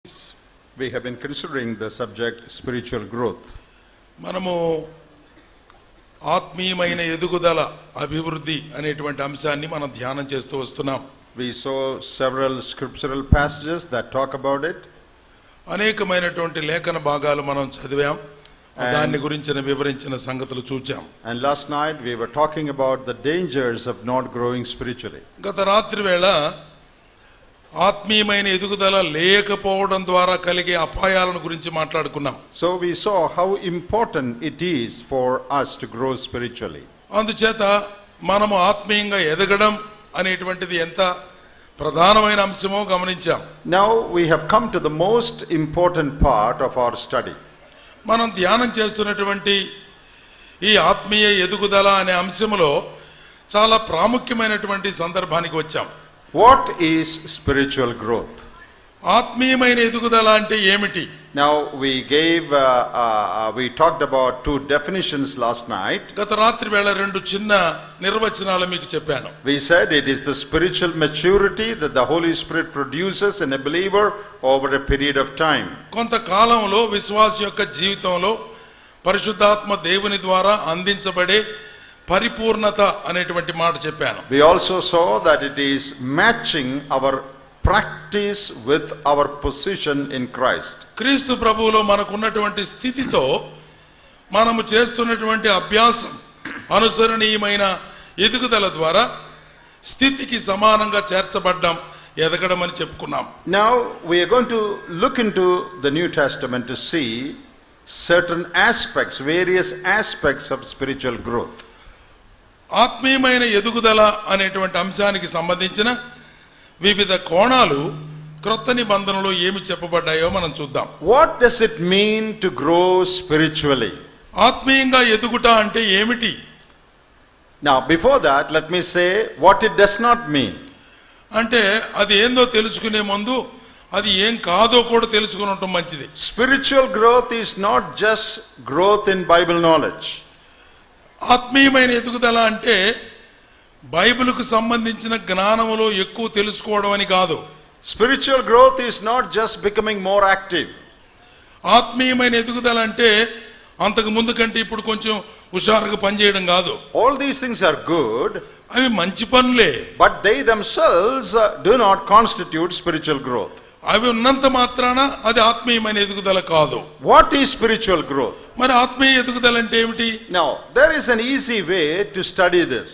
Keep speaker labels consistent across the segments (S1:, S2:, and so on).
S1: We have been considering the subject spiritual growth.
S2: మనము ఆత్మీయమైన ఎదుగుదల అభివృద్ధి అనేటువంటి అంశాన్ని మనం ధ్యానం చేస్తూ వస్తున్నాం.
S1: We saw several scriptural passages that talk about it.
S2: అనేకమైనటువంటి లేఖన భాగాలు మనం చదివాం. దాన్ని గురించిన వివరించిన సంగతులు చూచాం.
S1: And last night we were talking about the dangers of not growing spiritually.
S2: గత రాత్రి వేళ ఆత్మీయమైన ఎదుగుదల లేకపోవడం ద్వారా కలిగే అపాయాలను గురించి మాట్లాడుకున్నాం.
S1: So we saw how important it is for us to grow spiritually.
S2: అందుచేత మనము ఆత్మీయంగా ఎదగడం అనేటువంటిది ఎంత ప్రధానమైన అంశమో గమనించాం.
S1: Now we have come to the most important part of our study.
S2: మనం ధ్యానం చేస్తున్నటువంటి ఈ ఆత్మీయ ఎదుగుదల అనే అంశంలో చాలా ప్రాముఖ్యమైనటువంటి సందర్భానికి వచ్చాం.
S1: What is spiritual growth?
S2: ఆత్మీయమైన ఎదుగుదల అంటే ఏమిటి?
S1: Now we talked about two definitions last night.
S2: గత రాత్రి వేళ రెండు చిన్న నిర్వచనాలు మీకు చెప్పాను.
S1: We said it is the spiritual maturity that the Holy Spirit produces in a believer over a period of time.
S2: కొంతకాలంలో విశ్వాసి యొక్క జీవితంలో పరిశుద్ధాత్మ దేవుని ద్వారా అందించబడే పరిపూర్ణత అనేటువంటి మాట చెప్పాను.
S1: We also saw that it is matching our practice with our position in Christ.
S2: క్రీస్తు ప్రభువులో మనకున్నటువంటి స్థితితో మనము చేస్తున్నటువంటి అభ్యాసం అనుసరణీయమైన ఎదుగుదల ద్వారా స్థితికి సమానంగా చేర్చబడ్డం ఎదగడం అని చెప్పుకున్నాం.
S1: Now we are going to look into the New Testament to see certain aspects, various aspects of spiritual growth.
S2: ఆత్మీయమైన ఎదుగుదల అనేటువంటి అంశానికి సంబంధించిన వివిధ కోణాలు క్రొత్త నిబంధనలో ఏమి చెప్పబడ్డాయో మనం చూద్దాం.
S1: What does it mean to grow spiritually?
S2: ఆత్మీయంగా ఎదుగుట అంటే ఏమిటి?
S1: Now before that let me say what it does not mean.
S2: అంటే అది ఏందో తెలుసుకునే ముందు అది ఏం కాదో కూడా తెలుసుకుని ఉండటం మంచిది.
S1: Spiritual growth is not just growth in Bible knowledge.
S2: ఆత్మీయమైన ఎదుగుదల అంటే బైబిలుకు సంబంధించిన జ్ఞానములో ఎక్కువ తెలుసుకోవడం అని కాదు.
S1: Spiritual growth is not just becoming more active.
S2: ఆత్మీయమైన ఎదుగుదల అంటే అంతకు ముందు కంటే ఇప్పుడు కొంచెం హుషారుగా పనిచేయడం కాదు.
S1: All these things are good.
S2: అవి మంచి పనులే.
S1: But they themselves do not constitute spiritual growth.
S2: అవి ఉన్నంత మాత్రాన అది ఆత్మీయమైన ఎదుగుదల కాదు.
S1: What is spiritual growth?
S2: మరి ఆత్మీయ ఎదుగుదల అంటే ఏమిటి?
S1: Now there is an easy way to study this.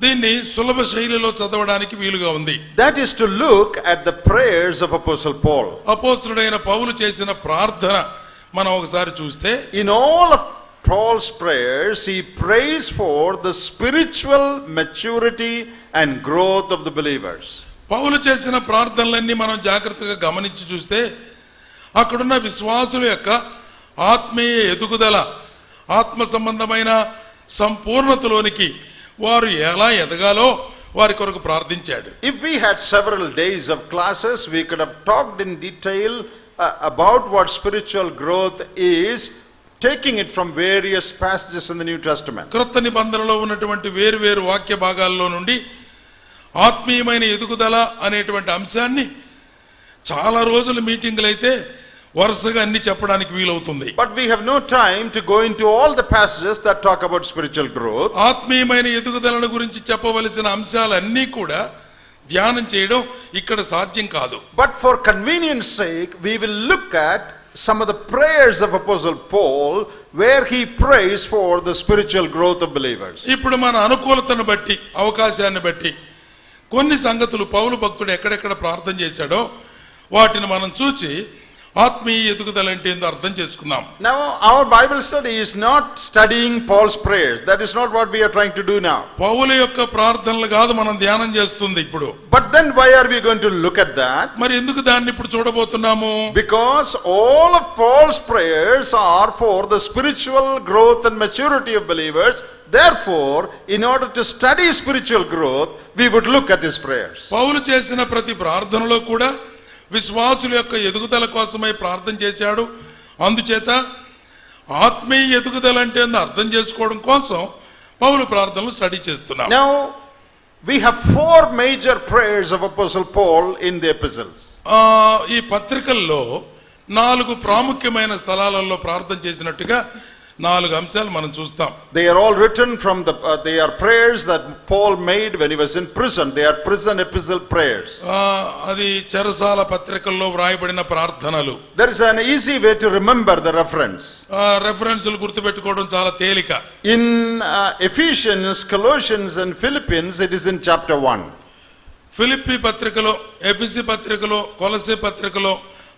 S2: దీన్ని సులభ శైలిలో చదవడానికి వీలుగా ఉంది.
S1: That is to look at the prayers of Apostle Paul.
S2: అపోస్తలుడైన పౌలు చేసిన ప్రార్థన మనం ఒకసారి చూస్తే
S1: In all of Paul's prayers he prays for the spiritual maturity and growth of the believers.
S2: పౌలు చేసిన ప్రార్థనలన్నీ మనం జాగ్రత్తగా గమనించి చూస్తే అక్కడున్న విశ్వాసుల యొక్క ఆత్మీయ ఎదుగుదల ఆత్మ సంబంధమైన సంపూర్ణతలోనికి వారు ఎలా ఎదగాలో వారి కొరకు ప్రార్థించాడు.
S1: If we had several days of classes we could have talked in detail about what spiritual growth is, taking it from various passages in the New Testament.
S2: క్రొత్త నిబంధనలో ఉన్నటువంటి వేరు వాక్య భాగాల్లో నుండి ఆత్మీయమైన ఎదుగుదల అనేటువంటి అంశాన్ని చాలా రోజుల మీటింగులు అయితే వరుసగా అన్ని చెప్పడానికి వీలవుతుంది.
S1: But we have no time to go into all the passages that talk about spiritual growth.
S2: ఆత్మీయమైన ఎదుగుదల గురించి చెప్పవలసిన అంశాలన్నీ కూడా ధ్యానం చేయడం ఇక్కడ సాధ్యం కాదు.
S1: But for convenience sake we will look at some of the prayers of Apostle Paul where he prays for the spiritual growth of believers.
S2: ఇప్పుడు మన అనుకూలతను బట్టి అవకాశాన్ని బట్టి కొన్ని సంగతులు పౌలు భక్తుడు ఎక్కడెక్కడ ప్రార్థన చేశాడో వాటిని మనం చూచి ఆత్మీయ ఎదుగుదల అంటే ఏందో అర్థం చేసుకుందాం.
S1: Now our Bible study is not studying Paul's prayers. That is not what we are trying to do now.
S2: పౌలు యొక్క ప్రార్థనలు కాదు మనం ధ్యానం చేస్తుంది ఇప్పుడు.
S1: But then why are we going to look at that?
S2: మరి ఎందుకు దాన్ని ఇప్పుడు చూడబోతున్నాము?
S1: Because all of Paul's prayers are for the spiritual growth and maturity of believers. Therefore, in order to study spiritual growth, we would look at his prayers.
S2: పౌలు చేసిన ప్రతి ప్రార్థనలో కూడా విశ్వాసుల యొక్క ఎదుగుదల కోసమై ప్రార్థన చేశాడు. అందుచేత ఆత్మీయ ఎదుగుదల అంటే అర్థం చేసుకోవడం కోసం పౌలు ప్రార్థనలు స్టడీ చేస్తున్నాం.
S1: Now we have four major prayers of Apostle Paul in the epistles.
S2: ఈ పత్రికల్లో 4 ప్రాముఖ్యమైన స్థలాలలో ప్రార్థన చేసినట్టుగా 4 అంశాలు మనం చూస్తాం.
S1: They are all written from they are prayers that Paul made when he was in prison. They are prison epistle prayers.
S2: అది చెరసాల పత్రికల్లో వ్రాయబడిన ప్రార్థనలు.
S1: There is an easy way to remember the reference.
S2: రెఫరెన్సులు గుర్తుపెట్టుకోవడం చాలా తేలిక.
S1: In Ephesians, Colossians and Philippians, it is in chapter 1.
S2: Philippi పత్రికలో, ఎఫెసీ పత్రికలో, కొలసే పత్రికలో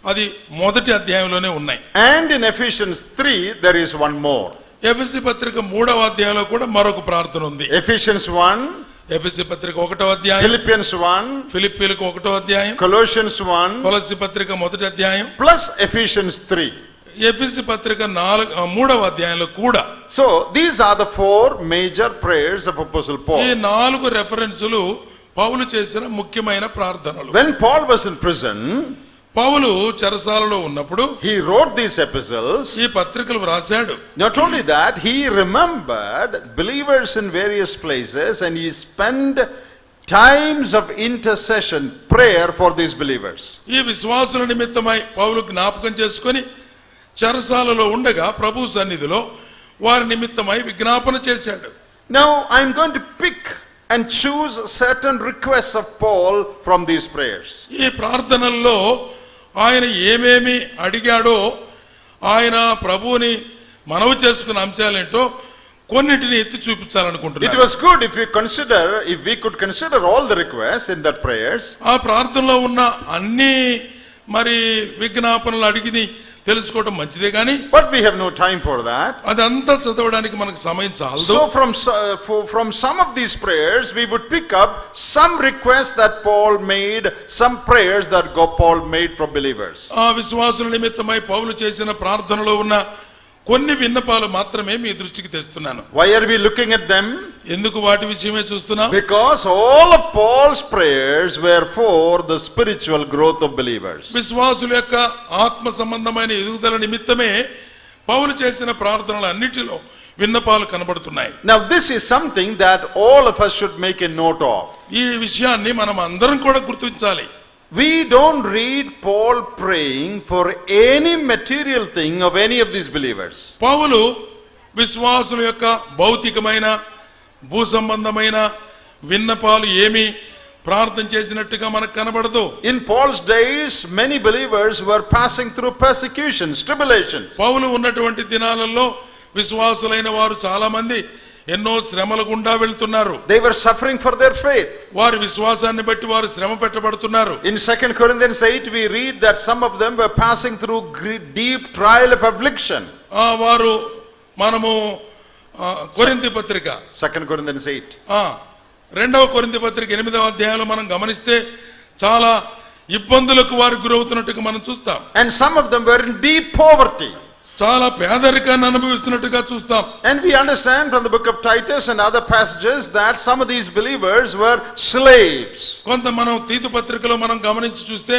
S2: అది మొదటి అధ్యాయంలోనే ఉన్నాయి.
S1: And in Ephesians 3 there is one more.
S2: ఎఫెసీ పత్రిక 3వ అధ్యాయంలో కూడా మరొక ప్రార్థన ఉంది.
S1: Ephesians 1,
S2: ఎఫెసీ పత్రిక 1వ అధ్యాయం,
S1: Philippians 1,
S2: ఫిలిప్పీలకు 1వ అధ్యాయం,
S1: Colossians 1,
S2: కొలసీ పత్రిక 1వ అధ్యాయం
S1: plus Ephesians 3.
S2: ఎఫెసీ పత్రిక 3వ అధ్యాయంలో కూడా.
S1: So these are the 4 major prayers of Apostle
S2: ఈ
S1: Paul.
S2: 4 రెఫరెన్సులు పౌలు చేసిన ముఖ్యమైన ప్రార్థనలు.
S1: When Paul was in prison,
S2: పౌలు చెరసాలలో ఉన్నప్పుడు
S1: he wrote these epistles.
S2: ఈ పత్రికలు వ్రాశాడు.
S1: Not only that, he remembered believers in various places and he spent times of intercession, prayer for these believers.
S2: ఈ విశ్వాసుల నిమిత్తమై పౌలు జ్ఞాపకం చేసుకొని చెరసాలలో ఉండగా ప్రభు సన్నిధిలో వారి నిమిత్తమై విజ్ఞాపన చేశాడు.
S1: Now I am going to pick and choose certain requests of Paul from these prayers.
S2: ఈ ప్రార్థనల్లో ఆయన ఏమేమి అడిగాడో, ఆయన ప్రభువుని మనవి చేసుకున్న అంశాలేంటో కొన్నిటిని ఎత్తి చూపించాలనుకుంటున్నాను.
S1: It was good if we could consider all the requests in that prayers.
S2: ఆ ప్రార్థనలో ఉన్న అన్ని మరి విజ్ఞాపనలు అడిగి తెలుసుకోవడం మంచిదే కానీ,
S1: but we have no time for that.
S2: అదంతా చదవడానికి మనకు సమయం చాలదు.
S1: So from some of these prayers we would pick up some requests that Paul made, some prayers that Paul made for believers.
S2: ఆ విశ్వాసుల నిమిత్తమై పౌలు చేసిన ప్రార్థనలో ఉన్న కొన్ని విన్నపాలు మాత్రమే మీ దృష్టికి తెస్తున్నాను.
S1: Why are we looking at them?
S2: ఎందుకు వాటి విషయమే చూస్తున్నాం?
S1: Because all of Paul's prayers were for the spiritual growth of believers.
S2: విశ్వాసుల యొక్క ఆత్మ సంబంధమైన ఎదుగుదల నిమిత్తమే పౌలు చేసిన ప్రార్థనల అన్నిటిలో విన్నపాలు కనబడుతున్నాయి.
S1: Now this is something that all of us should make a note of.
S2: ఈ విషయాన్ని మనం అందరం కూడా గుర్తించాలి.
S1: We don't read Paul praying for any material thing of any of these believers.
S2: పౌలు విశ్వాసుల యొక్క భౌతికమైన భూ సంబంధమైన విన్నపాలు ఏమి ప్రార్థన చేసినట్టుగా మనకు కనబడదు.
S1: In Paul's days many believers were passing through persecutions, tribulations.
S2: పౌలు ఉన్నటువంటి దినాలలో విశ్వాసులైన వారు చాలా మంది ఎన్నో శ్రమల గుండా వెళ్తున్నారు.
S1: They were suffering for their faith.
S2: వారి విశ్వాసాన్ని బట్టి వారు శ్రమ పెట్టబడుతున్నారు.
S1: In 2 Corinthians 8 we read that some of them were passing through deep trial of affliction.
S2: వారు మనము కొరింథీ పత్రిక
S1: 2 Corinthians 8
S2: 2వ కొరింథీ పత్రిక 8వ అధ్యాయంలో మనం గమనిస్తే చాలా ఇబ్బందులకు వారు గురవుతున్నట్టుగా మనం చూస్తాం.
S1: And some of them were in deep poverty.
S2: చాలా పేదరికాన్ని అనుభవిస్తున్నట్టుగా చూస్తాం.
S1: And we understand from the book of Titus and other passages that some of these believers were slaves.
S2: కొంత మనం తీతు పత్రికలో మనం గమనించి చూస్తే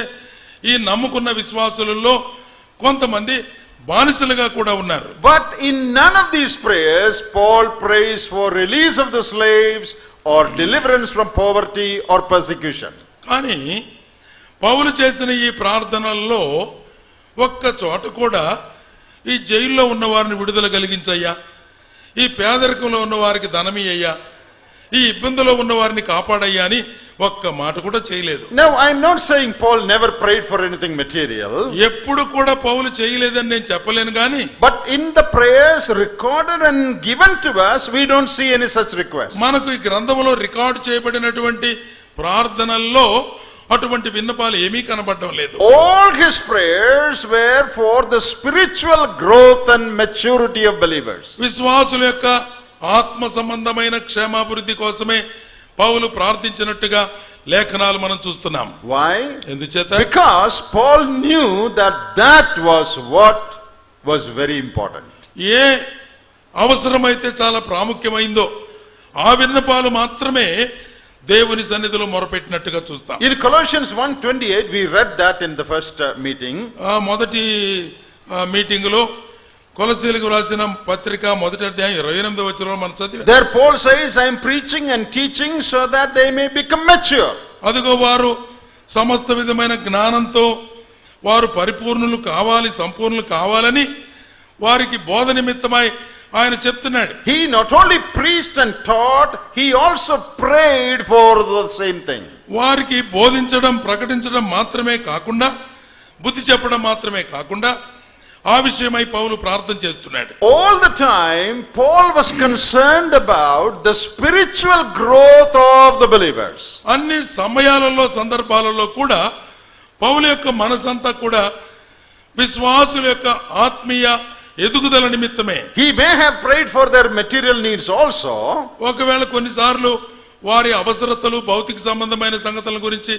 S2: ఈ నమ్ముకున్న విశ్వాసులలో కొంతమంది బానిసలుగా కూడా ఉన్నారు.
S1: But in none of these prayers Paul prays for release of the slaves or deliverance from poverty or persecution.
S2: కానీ పౌలు చేసిన ఈ ప్రార్థనల్లో ఒక్క చోట కూడా ఈ జైల్లో ఉన్న వారిని విడుదల కలిగించయ్యా, ఈ పేదరికంలో ఉన్న వారికి ధనమయ్యా, ఈ ఇబ్బందులో ఉన్న వారిని కాపాడయ్యా అని ఒక్క మాట కూడా చేయలేదు.
S1: Now I am not saying Paul never prayed for anything material.
S2: ఎప్పుడు కూడా పౌలు చేయలేదని నేను చెప్పలేను గాని,
S1: but in the prayers recorded and given to us we don't see any such request.
S2: మనకు ఈ గ్రంథంలో రికార్డు చేయబడినటువంటి ప్రార్థనల్లో అటువంటి విన్నపాలు ఏమీ కనబడడం లేదు.
S1: All his prayers were for the spiritual growth and maturity of believers.
S2: విశ్వాసుల యొక్క ఆత్మ సంబంధమైన క్షేమాభివృద్ధి కోసమే పౌలు ప్రార్థించినట్టుగా లేఖనాలు మనం చూస్తున్నాం.
S1: Why?
S2: ఎందుచేత?
S1: Because Paul knew that was what was very important.
S2: ఏ అవసరమైతే చాలా ప్రాముఖ్యమైందో ఆ విన్నపాలు మాత్రమే దేవుని సన్నిధిలో మొరపెట్టినట్టుగా చూస్తాం.
S1: In Colossians 1:28 we read that in the first meeting.
S2: మొదటి మీటింగ్ లో కొలసీలకు రాసిన పత్రిక మొదటి అధ్యాయం 28వ వచనంలో మనం చదివాం.
S1: There Paul says, I am preaching and teaching so that they may become mature.
S2: అదిగో వారు సమస్త విధమైన జ్ఞానంతో వారు పరిపూర్ణులు కావాలి, సంపూర్ణులు కావాలని వారికి బోధ నిమిత్తమై ఆయన చెప్తున్నాడు.
S1: He not only preached and taught, he also prayed for the same thing.
S2: వారికి బోధించడం, ప్రకటించడం మాత్రమే కాకుండా, బుద్ధి చెప్పడం మాత్రమే కాకుండా ఆ విషయమై పౌలు ప్రార్థన చేస్తున్నాడు.
S1: All the time Paul was concerned about the spiritual growth of the believers.
S2: అన్ని సమయాలలో, సందర్భాలలో కూడా పౌలు యొక్క మనసంతా కూడా విశ్వాసుల యొక్క ఆత్మీయ ఎదుగుదల నిమిత్తమే.
S1: He may have prayed for their material needs also.
S2: ఒకవేళ కొన్నిసార్లు వారి అవసరతలు, భౌతిక సంబంధమైన సంగతుల గురించి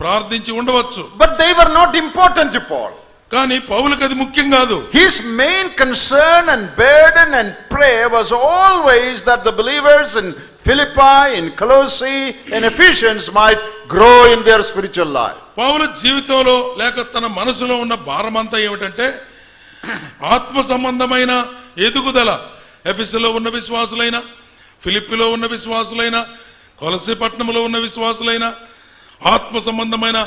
S2: ప్రార్థించి ఉండవచ్చు.
S1: But they were not important to Paul.
S2: కానీ పౌలుకు అది ముఖ్యం కాదు.
S1: His main concern and burden and prayer was always that the believers in Philippi, in Colossae, in Ephesians might grow in their spiritual life.
S2: పౌలు జీవితంలో లేక తన మనసులో ఉన్న భారమంతా ఏమిటంటే ఆత్మ సంబంధమైన ఎదుగుదల. ఎఫెసులో ఉన్న విశ్వాసులైన, ఫిలిప్పిలో ఉన్న విశ్వాసులైన, కొలసీ పట్టణంలో ఉన్న విశ్వాసులైన ఆత్మ సంబంధమైన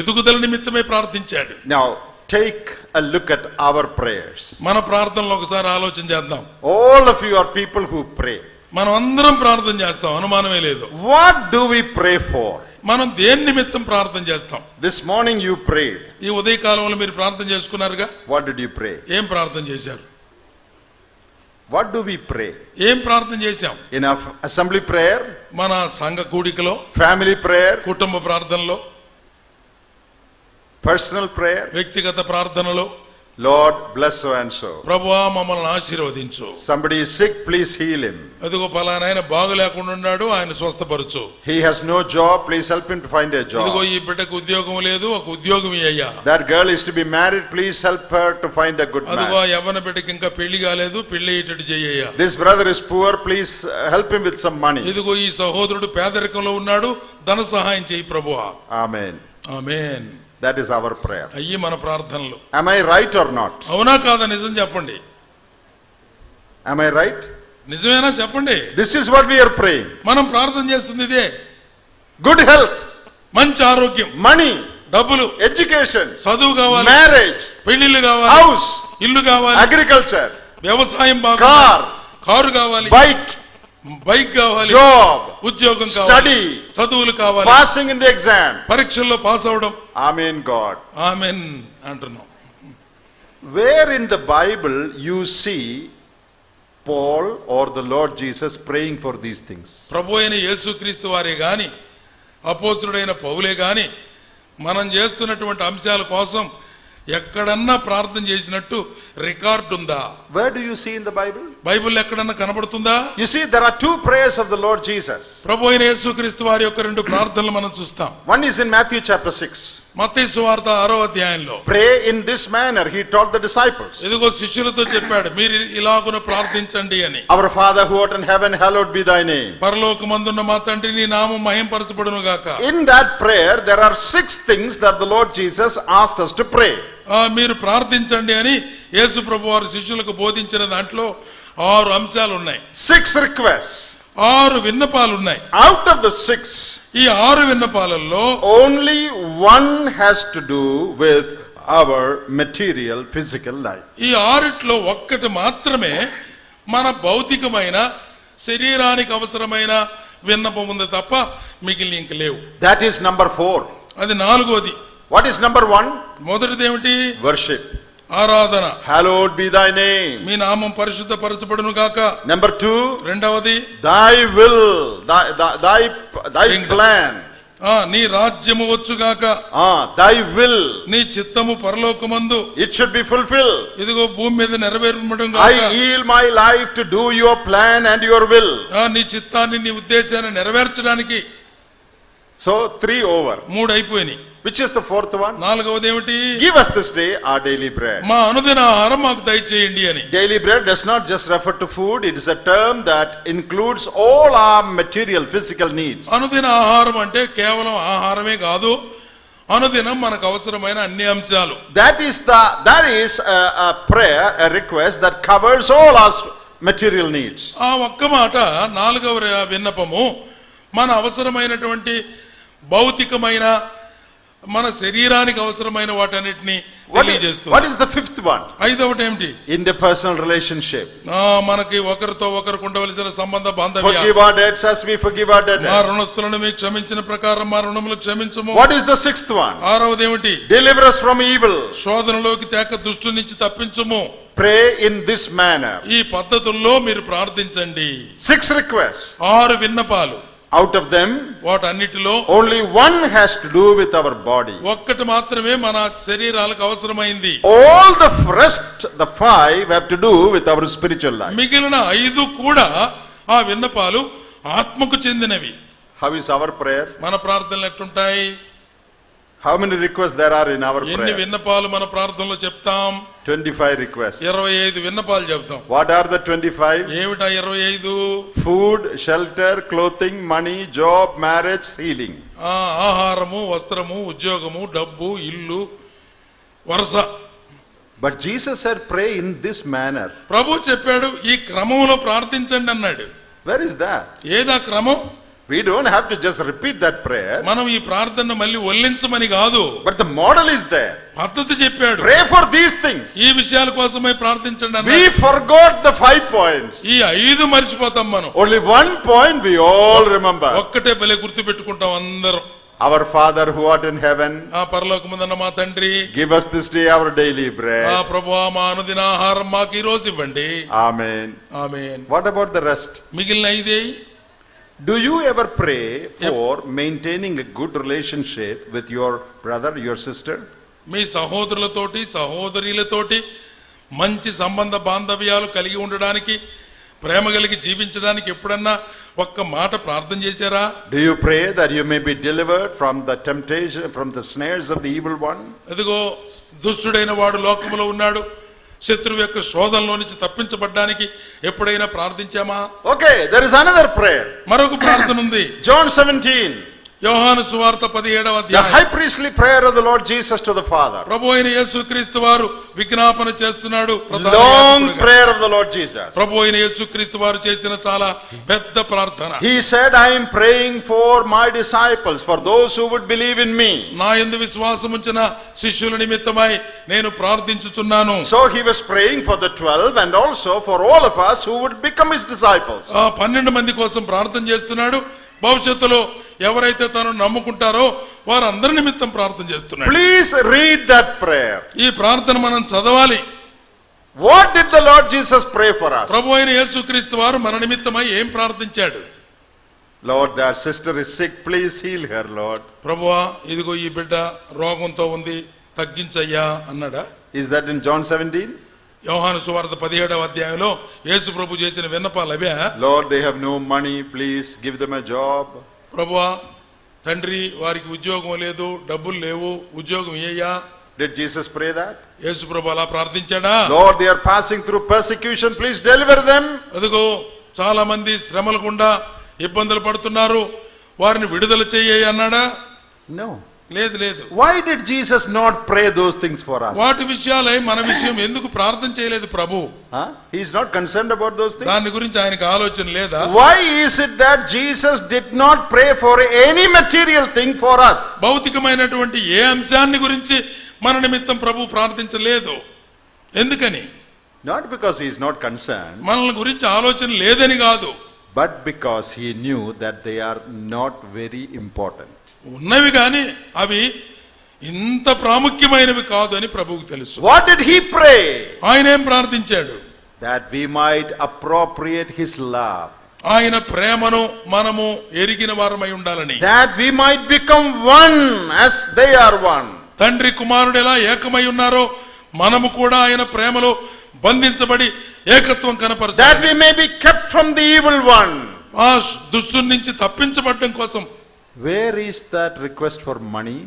S2: ఎదుగుదల నిమిత్తమే ప్రార్థించాడు.
S1: Now take a look at our prayers.
S2: మన ప్రార్థనలో ఒకసారి ఆలోచన చేద్దాం.
S1: All of you are people who pray.
S2: మనం అందరం ప్రార్థన చేస్తాం, అనుమానమే లేదు.
S1: What do we pray for?
S2: మనం దేని నిమిత్తం ప్రార్థన చేస్తాం?
S1: This morning you prayed.
S2: ఈ ఉదయకాలంలో మీరు ప్రార్థన చేసుకున్నారుగా.
S1: What did you pray?
S2: ఏం ప్రార్థన చేశారు?
S1: What do we pray?
S2: ఏం ప్రార్థన చేశాం?
S1: In our assembly prayer,
S2: మన సంఘ కూడికలో,
S1: family prayer,
S2: కుటుంబ ప్రార్థనలో,
S1: personal prayer.
S2: వ్యక్తిగత ప్రార్థనలో,
S1: Lord bless so and so.
S2: ప్రభువా మమ్మల్ని ఆశీర్వదించు.
S1: Somebody is sick, please heal him.
S2: అదిగో పలానా ఆయన బాగులేకుండా ఉన్నాడు, ఆయన స్వస్థపరచు.
S1: He has no job, please help him to find a
S2: ఇదిగో
S1: job.
S2: ఈ బిడ్డకు ఉద్యోగం లేదు, ఒక ఉద్యోగం అయ్యా.
S1: That girl is to be married, please help her to find a good
S2: అదిగో
S1: man.
S2: యవ్వన బిడ్డకి ఇంకా పెళ్లి కాలేదు, పెళ్లి అయ్యేటట్టు చెయ్యయ్యా.
S1: This brother is poor, please help him with some money.
S2: ఇదిగో ఈ సహోదరుడు పేదరికంలో ఉన్నాడు, ధన సహాయం చేయి ప్రభువా.
S1: Amen.
S2: Amen.
S1: That is our prayer.
S2: అయ్యి మన ప్రార్థనలు.
S1: Am I right or not?
S2: అవునా కాదా నిజం చెప్పండి.
S1: Am I right?
S2: నిజమేనా చెప్పండి.
S1: This is what we are praying.
S2: మనం ప్రార్థన చేస్తుంది ఇదే.
S1: Good health,
S2: మంచి ఆరోగ్యం,
S1: money,
S2: డబ్బులు,
S1: education,
S2: చదువు కావాలి,
S1: marriage,
S2: పెళ్లిళ్ళు కావాలి,
S1: house,
S2: ఇల్లు కావాలి,
S1: agriculture,
S2: వ్యవసాయం బాగా,
S1: car,
S2: కారు కావాలి,
S1: bike,
S2: బైక్ కావాలి,
S1: job,
S2: ఉద్యోగం కావాలి,
S1: study,
S2: చదువులు కావాలి,
S1: passing in the exam.
S2: పరీక్షల్లో పాస్ అవడం.
S1: Amen, God.
S2: ఆమేన్ అంటున్నాం.
S1: Where in the Bible you see Paul or the Lord Jesus praying for these things?
S2: ప్రభు అయిన యేసుక్రీస్తు వారే గాని, అపోస్తలుడైన పౌలే గాని మనం చేస్తున్నటువంటి అంశాల కోసం ఎక్కడన్నా ప్రార్థన చేసినట్టు రికార్డు ఉందా?
S1: Where do you see in the Bible?
S2: Bible ఎక్కడన్నా కనబడుతుందా?
S1: You see, there are two prayers of the Lord Jesus.
S2: ప్రభు అయిన యేసుక్రీస్తు వారి యొక్క రెండు ప్రార్థనలు మనం చూస్తాం.
S1: One is in Matthew chapter 6.
S2: మత్తయి సువార్త 6వ అధ్యాయంలో
S1: Pray in this manner, he taught the disciples.
S2: ఇదిగో శిష్యులతో చెప్పాడు, మీరు ఇలాగున ప్రార్థించండి అని.
S1: Our Father who art in heaven, hallowed be thy name.
S2: పరలోకమందున్న మా తండ్రి, నీ నామం మహింపరచబడును గాక.
S1: In that prayer, there are 6 things that the Lord Jesus asked us to pray.
S2: మీరు ప్రార్థించండి అని యేసు ప్రభు వారి శిష్యులకు బోధించిన దాంట్లో 6 అంశాలు ఉన్నాయి.
S1: 6 requests.
S2: 6 విన్నపాలు ఉన్నాయి.
S1: Out of the 6,
S2: ఈ 6 విన్నపాలలో
S1: only one has to do with our material physical life.
S2: ఈ 6లో ఒక్కటి మాత్రమే మన భౌతికమైన శరీరానికి అవసరమైన విన్నపం ఉంది తప్ప మిగిలిన ఇంక లేవు.
S1: That is number 4.
S2: అది 4వది.
S1: What is number 1?
S2: మొదటిది ఏమిటి?
S1: Worship.
S2: ఆరాధన.
S1: Hallowed be thy name.
S2: మీ నామం పరిశుద్ధపరచబడును గాక.
S1: Number 2,
S2: రెండవది
S1: thy will, thy plan.
S2: నీ రాజ్యము వచ్చుగాక.
S1: Thy will,
S2: నీ చిత్తము పరలోకమందు
S1: it should be fulfilled.
S2: ఇదిగో భూమి మీద నెరవేర్పబడును
S1: I
S2: గాక.
S1: yield my life to do your plan and your will.
S2: నీ చిత్తాన్ని, నీ ఉద్దేశాన్ని నెరవేర్చడానికి.
S1: So 3 over.
S2: 3 అయిపోయినాయి.
S1: Which is the 4th one?
S2: 4వది ఏమిటి?
S1: Give us this day our daily bread.
S2: మా అనుదిన ఆహారం మాకు దయచేయండి అని.
S1: Daily bread does not just refer to food, it is a term that includes all our material physical needs.
S2: అనుదిన ఆహారం అంటే కేవలం ఆహారమే కాదు, అనుదినం మనకు అవసరమైన అన్ని అంశాలు.
S1: That is a prayer, a request that covers all our material needs.
S2: ఆ ఒక్క మాట 4వ విన్నపము మన అవసరమైనటువంటి భౌతికమైన మన శరీరానికి అవసరమైన వాటన్నిటిని
S1: What
S2: తెలియజేస్తుంది.
S1: is the fifth one?
S2: ఐదవటి ఏమిటి?
S1: Interpersonal relationship.
S2: మనకి ఒకరితో ఒకరికి ఉండవలసిన సంబంధ బాంధవ్యాలు.
S1: Forgive our debts as we forgive our debtors.
S2: మా రుణస్తులను మీకు క్షమించిన ప్రకారం మా రుణములు క్షమించుము.
S1: What is the sixth one?
S2: ఆరవది ఏమిటి?
S1: Deliver us from evil.
S2: శోధనలోకి తేక దుష్టు నుంచి తప్పించుము.
S1: Pray in this manner.
S2: ఈ పద్ధతుల్లో మీరు ప్రార్థించండి.
S1: 6 requests.
S2: 6 విన్నపాలు.
S1: Out of them,
S2: వాటన్నిటిలో
S1: only one has to do with our body.
S2: ఒక్కటి మాత్రమే మన శరీరాలకు అవసరమైంది.
S1: All the rest, the 5 have to do with our spiritual life.
S2: మిగిలిన 5 కూడా ఆ విన్నపాలు ఆత్మకు చెందినవి.
S1: How is our prayer?
S2: మన ప్రార్థనలు ఎట్లుంటాయి?
S1: How many requests there are in our
S2: ఎన్ని
S1: prayer?
S2: విన్నపాలు మన ప్రార్థనలో చెప్తాం?
S1: 25 requests.
S2: 25 విన్నపాలు చెప్తాం.
S1: What are the 25?
S2: ఏమిటా 25?
S1: Food, shelter, clothing, money, job, marriage, healing.
S2: ఆహారము, వస్త్రము, ఉద్యోగము, డబ్బు, ఇల్లు, వరుస.
S1: But Jesus said pray in this manner.
S2: ప్రభు చెప్పాడు ఈ క్రమంలో ప్రార్థించండి అన్నాడు.
S1: Where is that?
S2: ఏదా క్రమం?
S1: We don't have to just repeat that prayer.
S2: మనం ఈ ప్రార్థన మళ్ళీ ఒల్లించమని కాదు.
S1: But the model is there.
S2: పద్ధతి చెప్పాడు.
S1: Pray for these things.
S2: ఈ విషయాల కోసమే ప్రార్థించండి అన్నాడు.
S1: We forgot the 5 points.
S2: ఈ 5 మర్చిపోతాం మనం.
S1: Only 1 point we all remember.
S2: ఒక్కటే భలే గుర్తు పెట్టుకుంటాం అందరం.
S1: Our Father who art in heaven,
S2: ఆ పరలోకమందున్న మా తండ్రి,
S1: give us this day our daily bread.
S2: ఆ ప్రభువా మా అనుదిన ఆహారం మాకు ఈ రోజు ఇవ్వండి.
S1: Amen.
S2: Amen.
S1: What about the rest?
S2: మిగిలిన 5
S1: Do you ever pray for maintaining a good relationship with your brother, your sister?
S2: మీ సహోదరులతోటి సహోదరీలతోటి మంచి సంబంధ బాంధవ్యాలు కలిగి ఉండడానికి, ప్రేమ కలిగి జీవించడానికి ఎప్పుడన్నా ఒక్క మాట ప్రార్థన చేశారా?
S1: Do you pray that you may be delivered from the temptation, from the snares of the evil one?
S2: అదిగో దుష్టుడైన వాడు లోకములో ఉన్నాడు, శత్రువు యొక్క శోధనలో నుంచి తప్పించబడ్డానికి ఎప్పుడైనా ప్రార్థించామా?
S1: Okay, there is another prayer.
S2: మరొక ప్రార్థన ఉంది.
S1: John 17.
S2: యోహాను సువార్త 17వ
S1: The
S2: అధ్యాయం.
S1: high priestly prayer of the Lord Jesus to the Father.
S2: ప్రభు అయిన యేసుక్రీస్తు వారు విజ్ఞాపన చేస్తున్నాడు. ప్రధాన
S1: Long
S2: యాజకుడిగా.
S1: prayer of the Lord Jesus.
S2: ప్రభు అయిన యేసుక్రీస్తు వారు చేసిన చాలా పెద్ద ప్రార్థన.
S1: He said, I am praying for my disciples, for those who would believe in me.
S2: నా యందు విశ్వాసం ఉంచిన శిష్యుల నిమిత్తమై నేను ప్రార్థించుచున్నాను.
S1: So he was praying for the 12 and also for all of us who would become his disciples.
S2: 12 మంది కోసం ప్రార్థన చేస్తున్నాడు. భవిష్యత్తులో ఎవరైతే తను నమ్ముకుంటారో వారందరి నిమిత్తం ప్రార్థన చేస్తున్నాడు.
S1: Please read that prayer.
S2: ఈ ప్రార్థన మనం చదవాలి.
S1: What did the Lord Jesus pray for us?
S2: ప్రభు అయిన యేసుక్రీస్తు వారు మన నిమిత్తమై ఏం ప్రార్థించాడు?
S1: Lord, that sister is sick, please heal her, Lord.
S2: ప్రభువా ఇదిగో ఈ బిడ్డ రోగంతో ఉంది, తగ్గించయ్యా అన్నాడా?
S1: Is that in John 17?
S2: యోహాను సువార్త 17వ అధ్యాయంలో యేసు ప్రభు చేసిన విన్నపాలు అవే.
S1: Lord, they have no money, please give them a job.
S2: ప్రభువా తండ్రి వారికి ఉద్యోగం లేదు, డబ్బులు లేవు, ఉద్యోగం ఇయ్యా.
S1: Did Jesus pray that?
S2: యేసు ప్రభు అలా ప్రార్థించాడా?
S1: Lord, they are passing through persecution, please deliver them.
S2: అదిగో చాలా మంది శ్రమల గుండా ఇబ్బందులు పడుతున్నారు, వారిని విడుదల చెయ్యి అన్నాడా?
S1: No.
S2: లేదు లేదు.
S1: Why did Jesus not pray those things for us?
S2: వాటి విషయాలై మన విషయం ఎందుకు ప్రార్థన చేయలేదు ప్రభు?
S1: He is not concerned about those things.
S2: దాని గురించి ఆయనకు ఆలోచన లేదా?
S1: Why is it that Jesus did not pray for any material thing for us?
S2: భౌతికమైనటువంటి ఏ అంశాన్ని గురించి మన నిమిత్తం ప్రభు ప్రార్థించలేదు. ఎందుకని?
S1: Not because he is not concerned,
S2: మనల్ని గురించి ఆలోచన లేదని కాదు,
S1: but because he knew that they are not very important.
S2: ఉన్నవి కానీ అవి ఇంత ప్రాముఖ్యమైనవి కాదు అని ప్రభువుకు తెలుసు.
S1: What did he pray?
S2: ఆయన ఏం ప్రార్థించాడు?
S1: That we might appropriate his love.
S2: ఆయన ప్రేమను మనము ఎరిగిన వారమై ఉండాలని.
S1: That we might become one as they are one.
S2: తండ్రి కుమారుడు ఎలా ఏకమై ఉన్నారో మనము కూడా ఆయన ప్రేమలో బంధించబడి ఏకత్వం
S1: That
S2: కనపరచాలి.
S1: we may be kept from the evil one.
S2: ఆ దుష్టుని నుంచి తప్పించబడడం కోసం.
S1: Where is that request for money?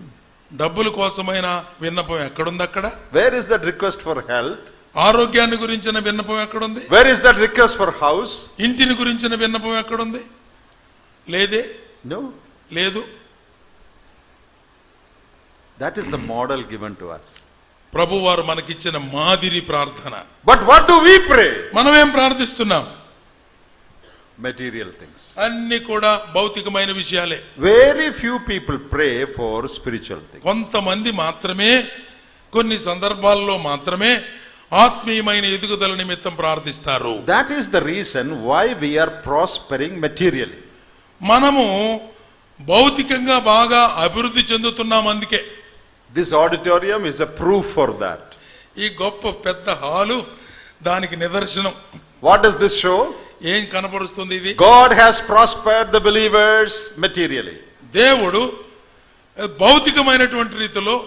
S2: డబ్బుల కోసమైన విన్నపం ఎక్కడుంది? అక్కడ.
S1: Where is that request for health?
S2: ఆరోగ్యాన్ని గురించిన విన్నపం ఎక్కడుంది?
S1: Where is that request for house?
S2: ఇంటిని గురించిన విన్నపం ఎక్కడుంది? లేదే.
S1: No.
S2: లేదు.
S1: That is the model given to us.
S2: ప్రభు వారు మనకిచ్చిన మాదిరి ప్రార్థన.
S1: But what do we pray?
S2: మనం ఏం ప్రార్థిస్తున్నాం?
S1: Material things.
S2: అన్ని కూడా భౌతికమైన విషయాలే.
S1: Very few people pray for spiritual things.
S2: కొంతమంది మాత్రమే కొన్ని సందర్భాల్లో మాత్రమే ఆత్మీయమైన ఎదుగుదల నిమిత్తం ప్రార్థిస్తారు.
S1: That is the reason why we are prospering materially.
S2: మనము భౌతికంగా బాగా అభివృద్ధి చెందుతున్నాం. అందుకే
S1: This auditorium is a proof for that.
S2: ఈ గొప్ప పెద్ద హాలు దానికి నిదర్శనం.
S1: What does this show?
S2: ఏం కనపరుస్తుంది ఇది?
S1: God has prospered the believers materially.
S2: దేవుడు భౌతికమైనటువంటి రీతిలో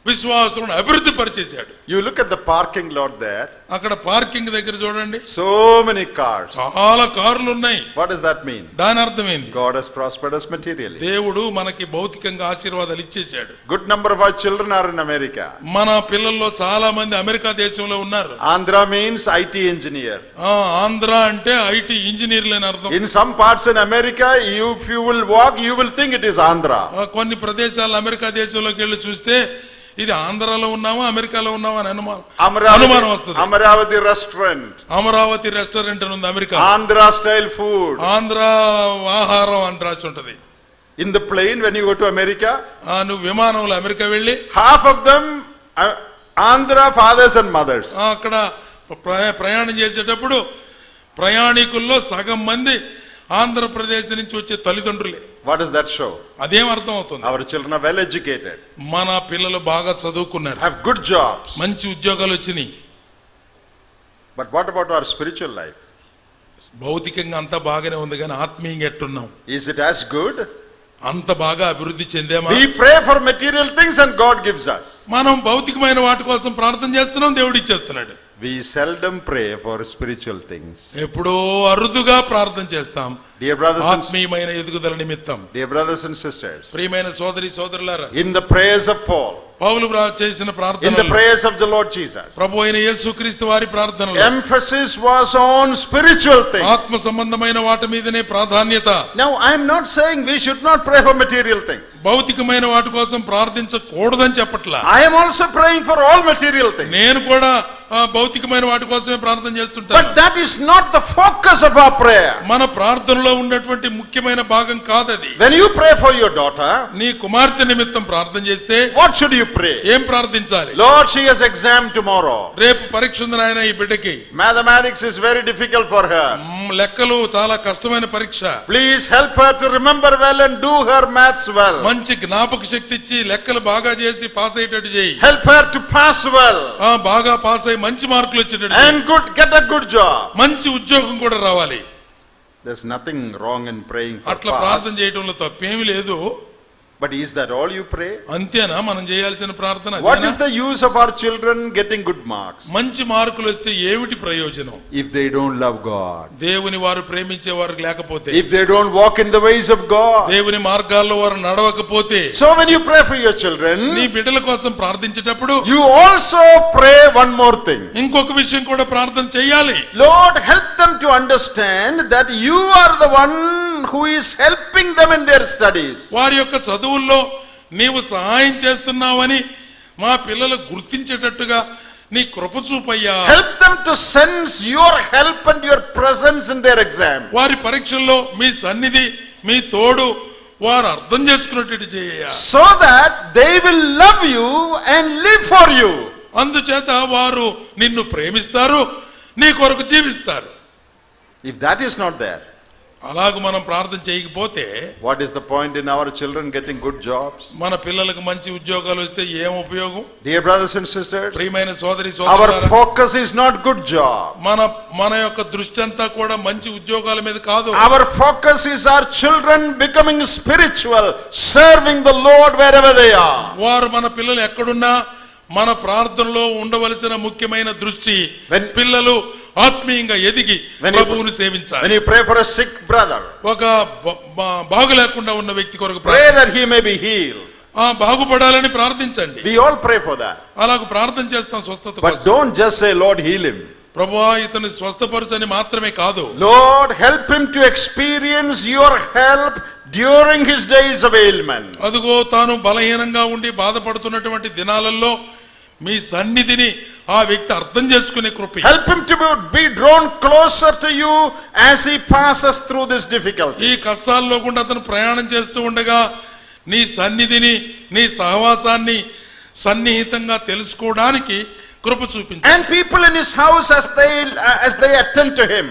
S2: విశ్వాసులను అభివృద్ధి పరిచేశాడు.
S1: You look at the parking lot there.
S2: అక్కడ పార్కింగ్ దగ్గర చూడండి,
S1: So many cars.
S2: చాలా కార్లు ఉన్నాయి.
S1: What does that mean?
S2: దాని అర్థం ఏంటి?
S1: God has prospered us materially.
S2: దేవుడు మనకి భౌతికంగా ఆశీర్వాదాలు ఇచ్చేశాడు.
S1: Good number of our children are in America.
S2: మన పిల్లల్లో చాలా మంది అమెరికా దేశంలో ఉన్నారు.
S1: Andhra means IT engineer.
S2: Andhra అంటే ఐటీ ఇంజనీర్లు అని అర్థం.
S1: In some parts in America, if you will walk, you will think it is Andhra.
S2: కొన్ని ప్రదేశాలు అమెరికా దేశంలోకి వెళ్ళి చూస్తే ఇది ఆంధ్రాలో ఉన్నామా అమెరికాలో ఉన్నామా అని అనుమానం వస్తుంది.
S1: Amaravati restaurant.
S2: అమరావతి రెస్టారెంట్ ఉంది America.
S1: Andhra style food.
S2: Andhra ఆహారం అని రాసి ఉంటది.
S1: In the plane when you go to America,
S2: నువ్వు విమానంలో అమెరికా వెళ్ళి
S1: half of them Andhra fathers and mothers.
S2: అక్కడ ప్రయాణం చేసేటప్పుడు ప్రయాణికుల్లో సగం మంది ఆంధ్రప్రదేశ్ నుంచి వచ్చే తల్లిదండ్రులే.
S1: What does that show?
S2: అదేం అర్థం అవుతుంది?
S1: Our children are well educated.
S2: మన పిల్లలు బాగా చదువుకున్నారు,
S1: have good jobs.
S2: మంచి ఉద్యోగాలు వచ్చినాయి.
S1: But what about our spiritual life?
S2: భౌతికంగా అంతా బాగానే ఉంది, కానీ ఆత్మీయంగా ఎట్టున్నాం?
S1: Is it as good?
S2: అంత బాగా అభివృద్ధి చెందామా?
S1: We pray for material things and God gives us.
S2: మనం భౌతికమైన వాటి కోసం ప్రార్థన చేస్తున్నాం, దేవుడు ఇచ్చేస్తున్నాడు.
S1: We seldom pray for spiritual things.
S2: ఎప్పుడో అరుదుగా ప్రార్థన చేస్తాం
S1: Dear brothers and
S2: ఆత్మీయమైన ఎదుగుదల నిమిత్తం.
S1: Dear brothers and sisters,
S2: ప్రియమైన సోదరి సోదరులారా,
S1: in the prayers of Paul,
S2: పౌలు చేసిన
S1: in the
S2: ప్రార్థనలో,
S1: prayers of the Lord Jesus,
S2: ప్రభు అయిన యేసుక్రీస్తు వారి ప్రార్థనలో
S1: emphasis was on spiritual things.
S2: ఆత్మ సంబంధమైన వాటి మీదనే ప్రాధాన్యత.
S1: Now I am not saying we should not pray for material things.
S2: భౌతికమైన వాటి కోసం ప్రార్థించకూడదని చెప్పట్లా.
S1: I am also praying for all material things.
S2: నేను కూడా భౌతికమైన వాటి కోసమే ప్రార్థన చేస్తుంటాను.
S1: But that is not the focus of our prayer.
S2: మన ప్రార్థనలో ఉన్నటువంటి ముఖ్యమైన భాగం కాదది.
S1: When you pray for your daughter,
S2: నీ కుమార్తె నిమిత్తం ప్రార్థన చేస్తే
S1: what should you pray?
S2: ఏం ప్రార్థించాలి?
S1: Lord, she has exam tomorrow.
S2: రేపు పరీక్ష ఉంది నాయన ఈ బిడ్డకి.
S1: Mathematics is very difficult for her.
S2: లెక్కలు చాలా కష్టమైన పరీక్ష.
S1: Please help her to remember well and do her maths well.
S2: మంచి జ్ఞాపక శక్తి ఇచ్చి లెక్కలు బాగా చేసి పాస్ అయ్యేటట్టు చేయి.
S1: Help her to pass well.
S2: బాగా పాస్ అయ్యి మంచి మార్కులు వచ్చేటట్టు.
S1: And get a good job.
S2: మంచి ఉద్యోగం కూడా రావాలి.
S1: There's nothing wrong in praying for
S2: అట్లా
S1: pass.
S2: ప్రార్థన చేయడంలో తప్పేమీ లేదు.
S1: But is that all you pray?
S2: అంతేనా మనం చేయాల్సిన ప్రార్థన?
S1: What is the use of our children getting good marks
S2: మంచి మార్కులు వస్తే ఏమిటి ప్రయోజనం?
S1: if they don't love God?
S2: దేవుని వారు ప్రేమించే వారు లేకపోతే,
S1: If they don't walk in the ways of God?
S2: దేవుని మార్గాల్లో వారు నడవకపోతే.
S1: So when you pray for your children,
S2: నీ బిడ్డల కోసం ప్రార్థించేటప్పుడు
S1: you also pray one more thing.
S2: ఇంకొక విషయం కూడా ప్రార్థన చేయాలి.
S1: Lord, help them to understand that you are the one who is helping them in their studies.
S2: వారి యొక్క చదువుల్లో నీవు సహాయం చేస్తున్నావని మా పిల్లలు గుర్తించేటట్టుగా నీ కృప చూపయ్యా.
S1: Help them to sense your help and your presence in their exam.
S2: వారి పరీక్షల్లో మీ సన్నిధి, మీ తోడు వారు అర్థం చేసుకున్నట్టు చేయ.
S1: So that they will love you and live for you.
S2: అందుచేత వారు నిన్ను ప్రేమిస్తారు, నీ కొరకు జీవిస్తారు.
S1: If that is not there,
S2: అలాగ మనం ప్రార్థన చేయకపోతే
S1: what is the point in our children getting good jobs?
S2: మన పిల్లలకు మంచి ఉద్యోగాలు వస్తే ఏం ఉపయోగం?
S1: Dear brothers and sisters,
S2: ప్రియమైన సోదరి
S1: our
S2: సోదరులారా,
S1: focus is not good job.
S2: మన యొక్క దృష్టి అంతా కూడా మంచి ఉద్యోగాల మీద కాదు.
S1: Our focus is our children becoming spiritual, serving the Lord wherever they are.
S2: వారు మన పిల్లలు ఎక్కడున్నా మన ప్రార్థనలో ఉండవలసిన ముఖ్యమైన దృష్టి పిల్లలు ఆత్మీయంగా ఎదిగి ప్రభువును సేవించాలి.
S1: When you pray for a sick brother,
S2: ఒక బాగు లేకుండా ఉన్న వ్యక్తి కొరకు
S1: pray that he may be healed.
S2: బాగుపడాలని ప్రార్థించండి.
S1: We all pray for that.
S2: అలాగ ప్రార్థన చేస్తాం స్వస్థత
S1: But
S2: కోసం.
S1: don't just say, Lord, heal him.
S2: ప్రభువా ఇతని స్వస్థపరచని మాత్రమే కాదు,
S1: Lord, help him to experience your help during his days of ailment.
S2: అదుగో తాను బలహీనంగా ఉండి బాధపడుతున్నటువంటి దినాలలో మీ సన్నిధిని ఆ వ్యక్తి అర్థం చేసుకునే కృప.
S1: Help him to be drawn closer to you as he passes through this difficulty.
S2: ఈ కష్టాల్లో గుండా అతను ప్రయాణం చేస్తూ ఉండగా నీ సన్నిధిని, నీ సహవాసాన్ని సన్నిహితంగా తెలుసుకోవడానికి కృప చూపించు.
S1: And people in his house as they attend to him.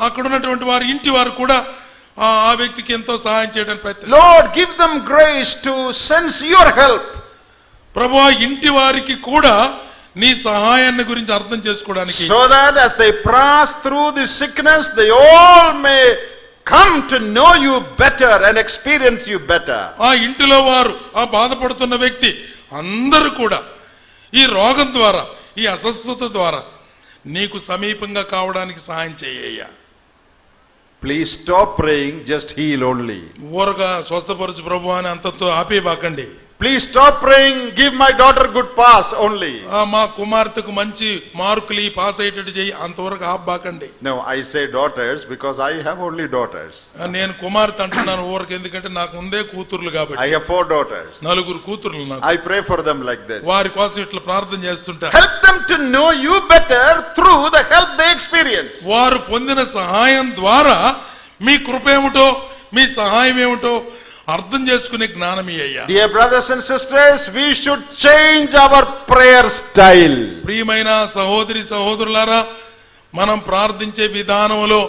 S2: అక్కడ ఉన్నటువంటి వారి ఇంటి వారు కూడా ఆ వ్యక్తికి ఎంతో సహాయం చేయడానికి ప్రయత్నం.
S1: Lord, give them grace to sense your help.
S2: ప్రభువా, ఇంటి వారికి కూడా నీ సహాయాన్ని గురించి అర్థం చేసుకోవడానికి,
S1: so that as they pass through this sickness they all may come to know you better and experience you better.
S2: ఆ ఇంటిలో వారు, ఆ బాధపడుతున్న వ్యక్తి అందరూ కూడా ఈ రోగం ద్వారా, ఈ అస్వస్థత ద్వారా నీకు సమీపంగా కావడానికి సహాయం చేయ్యా.
S1: Please stop praying, just heal only.
S2: ఊరగా స్వస్థపరచు ప్రభువా అని అంతతో ఆపేయబాకండి.
S1: Please stop praying, give my daughter good pass only.
S2: మా కుమార్తెకు మంచి మార్కులు పాస్ అయ్యేటట్టు చేయి, అంతవరకు ఆపబాకండి.
S1: No, I say daughters because I have only daughters.
S2: నేను కుమార్తె అంటున్నాను ఊరకు, ఎందుకంటే నాకు ఉందే కూతుర్లు కాబట్టి.
S1: I have 4 daughters.
S2: 4 కూతుర్లు నాకు.
S1: I pray for them like this.
S2: వారి కోసం ఇట్లా ప్రార్థన చేస్తుంటా.
S1: Help them to know you better through the help they experience.
S2: వారు పొందిన సహాయం ద్వారా మీ కృప ఏమిటో, మీ సహాయం ఏమిటో అర్థం చేసుకునే జ్ఞానం అయ్యా.
S1: Dear brothers and sisters, we should change our prayer style.
S2: ప్రియమైన సహోదరి సహోదరులారా, మనం ప్రార్థించే విధానంలో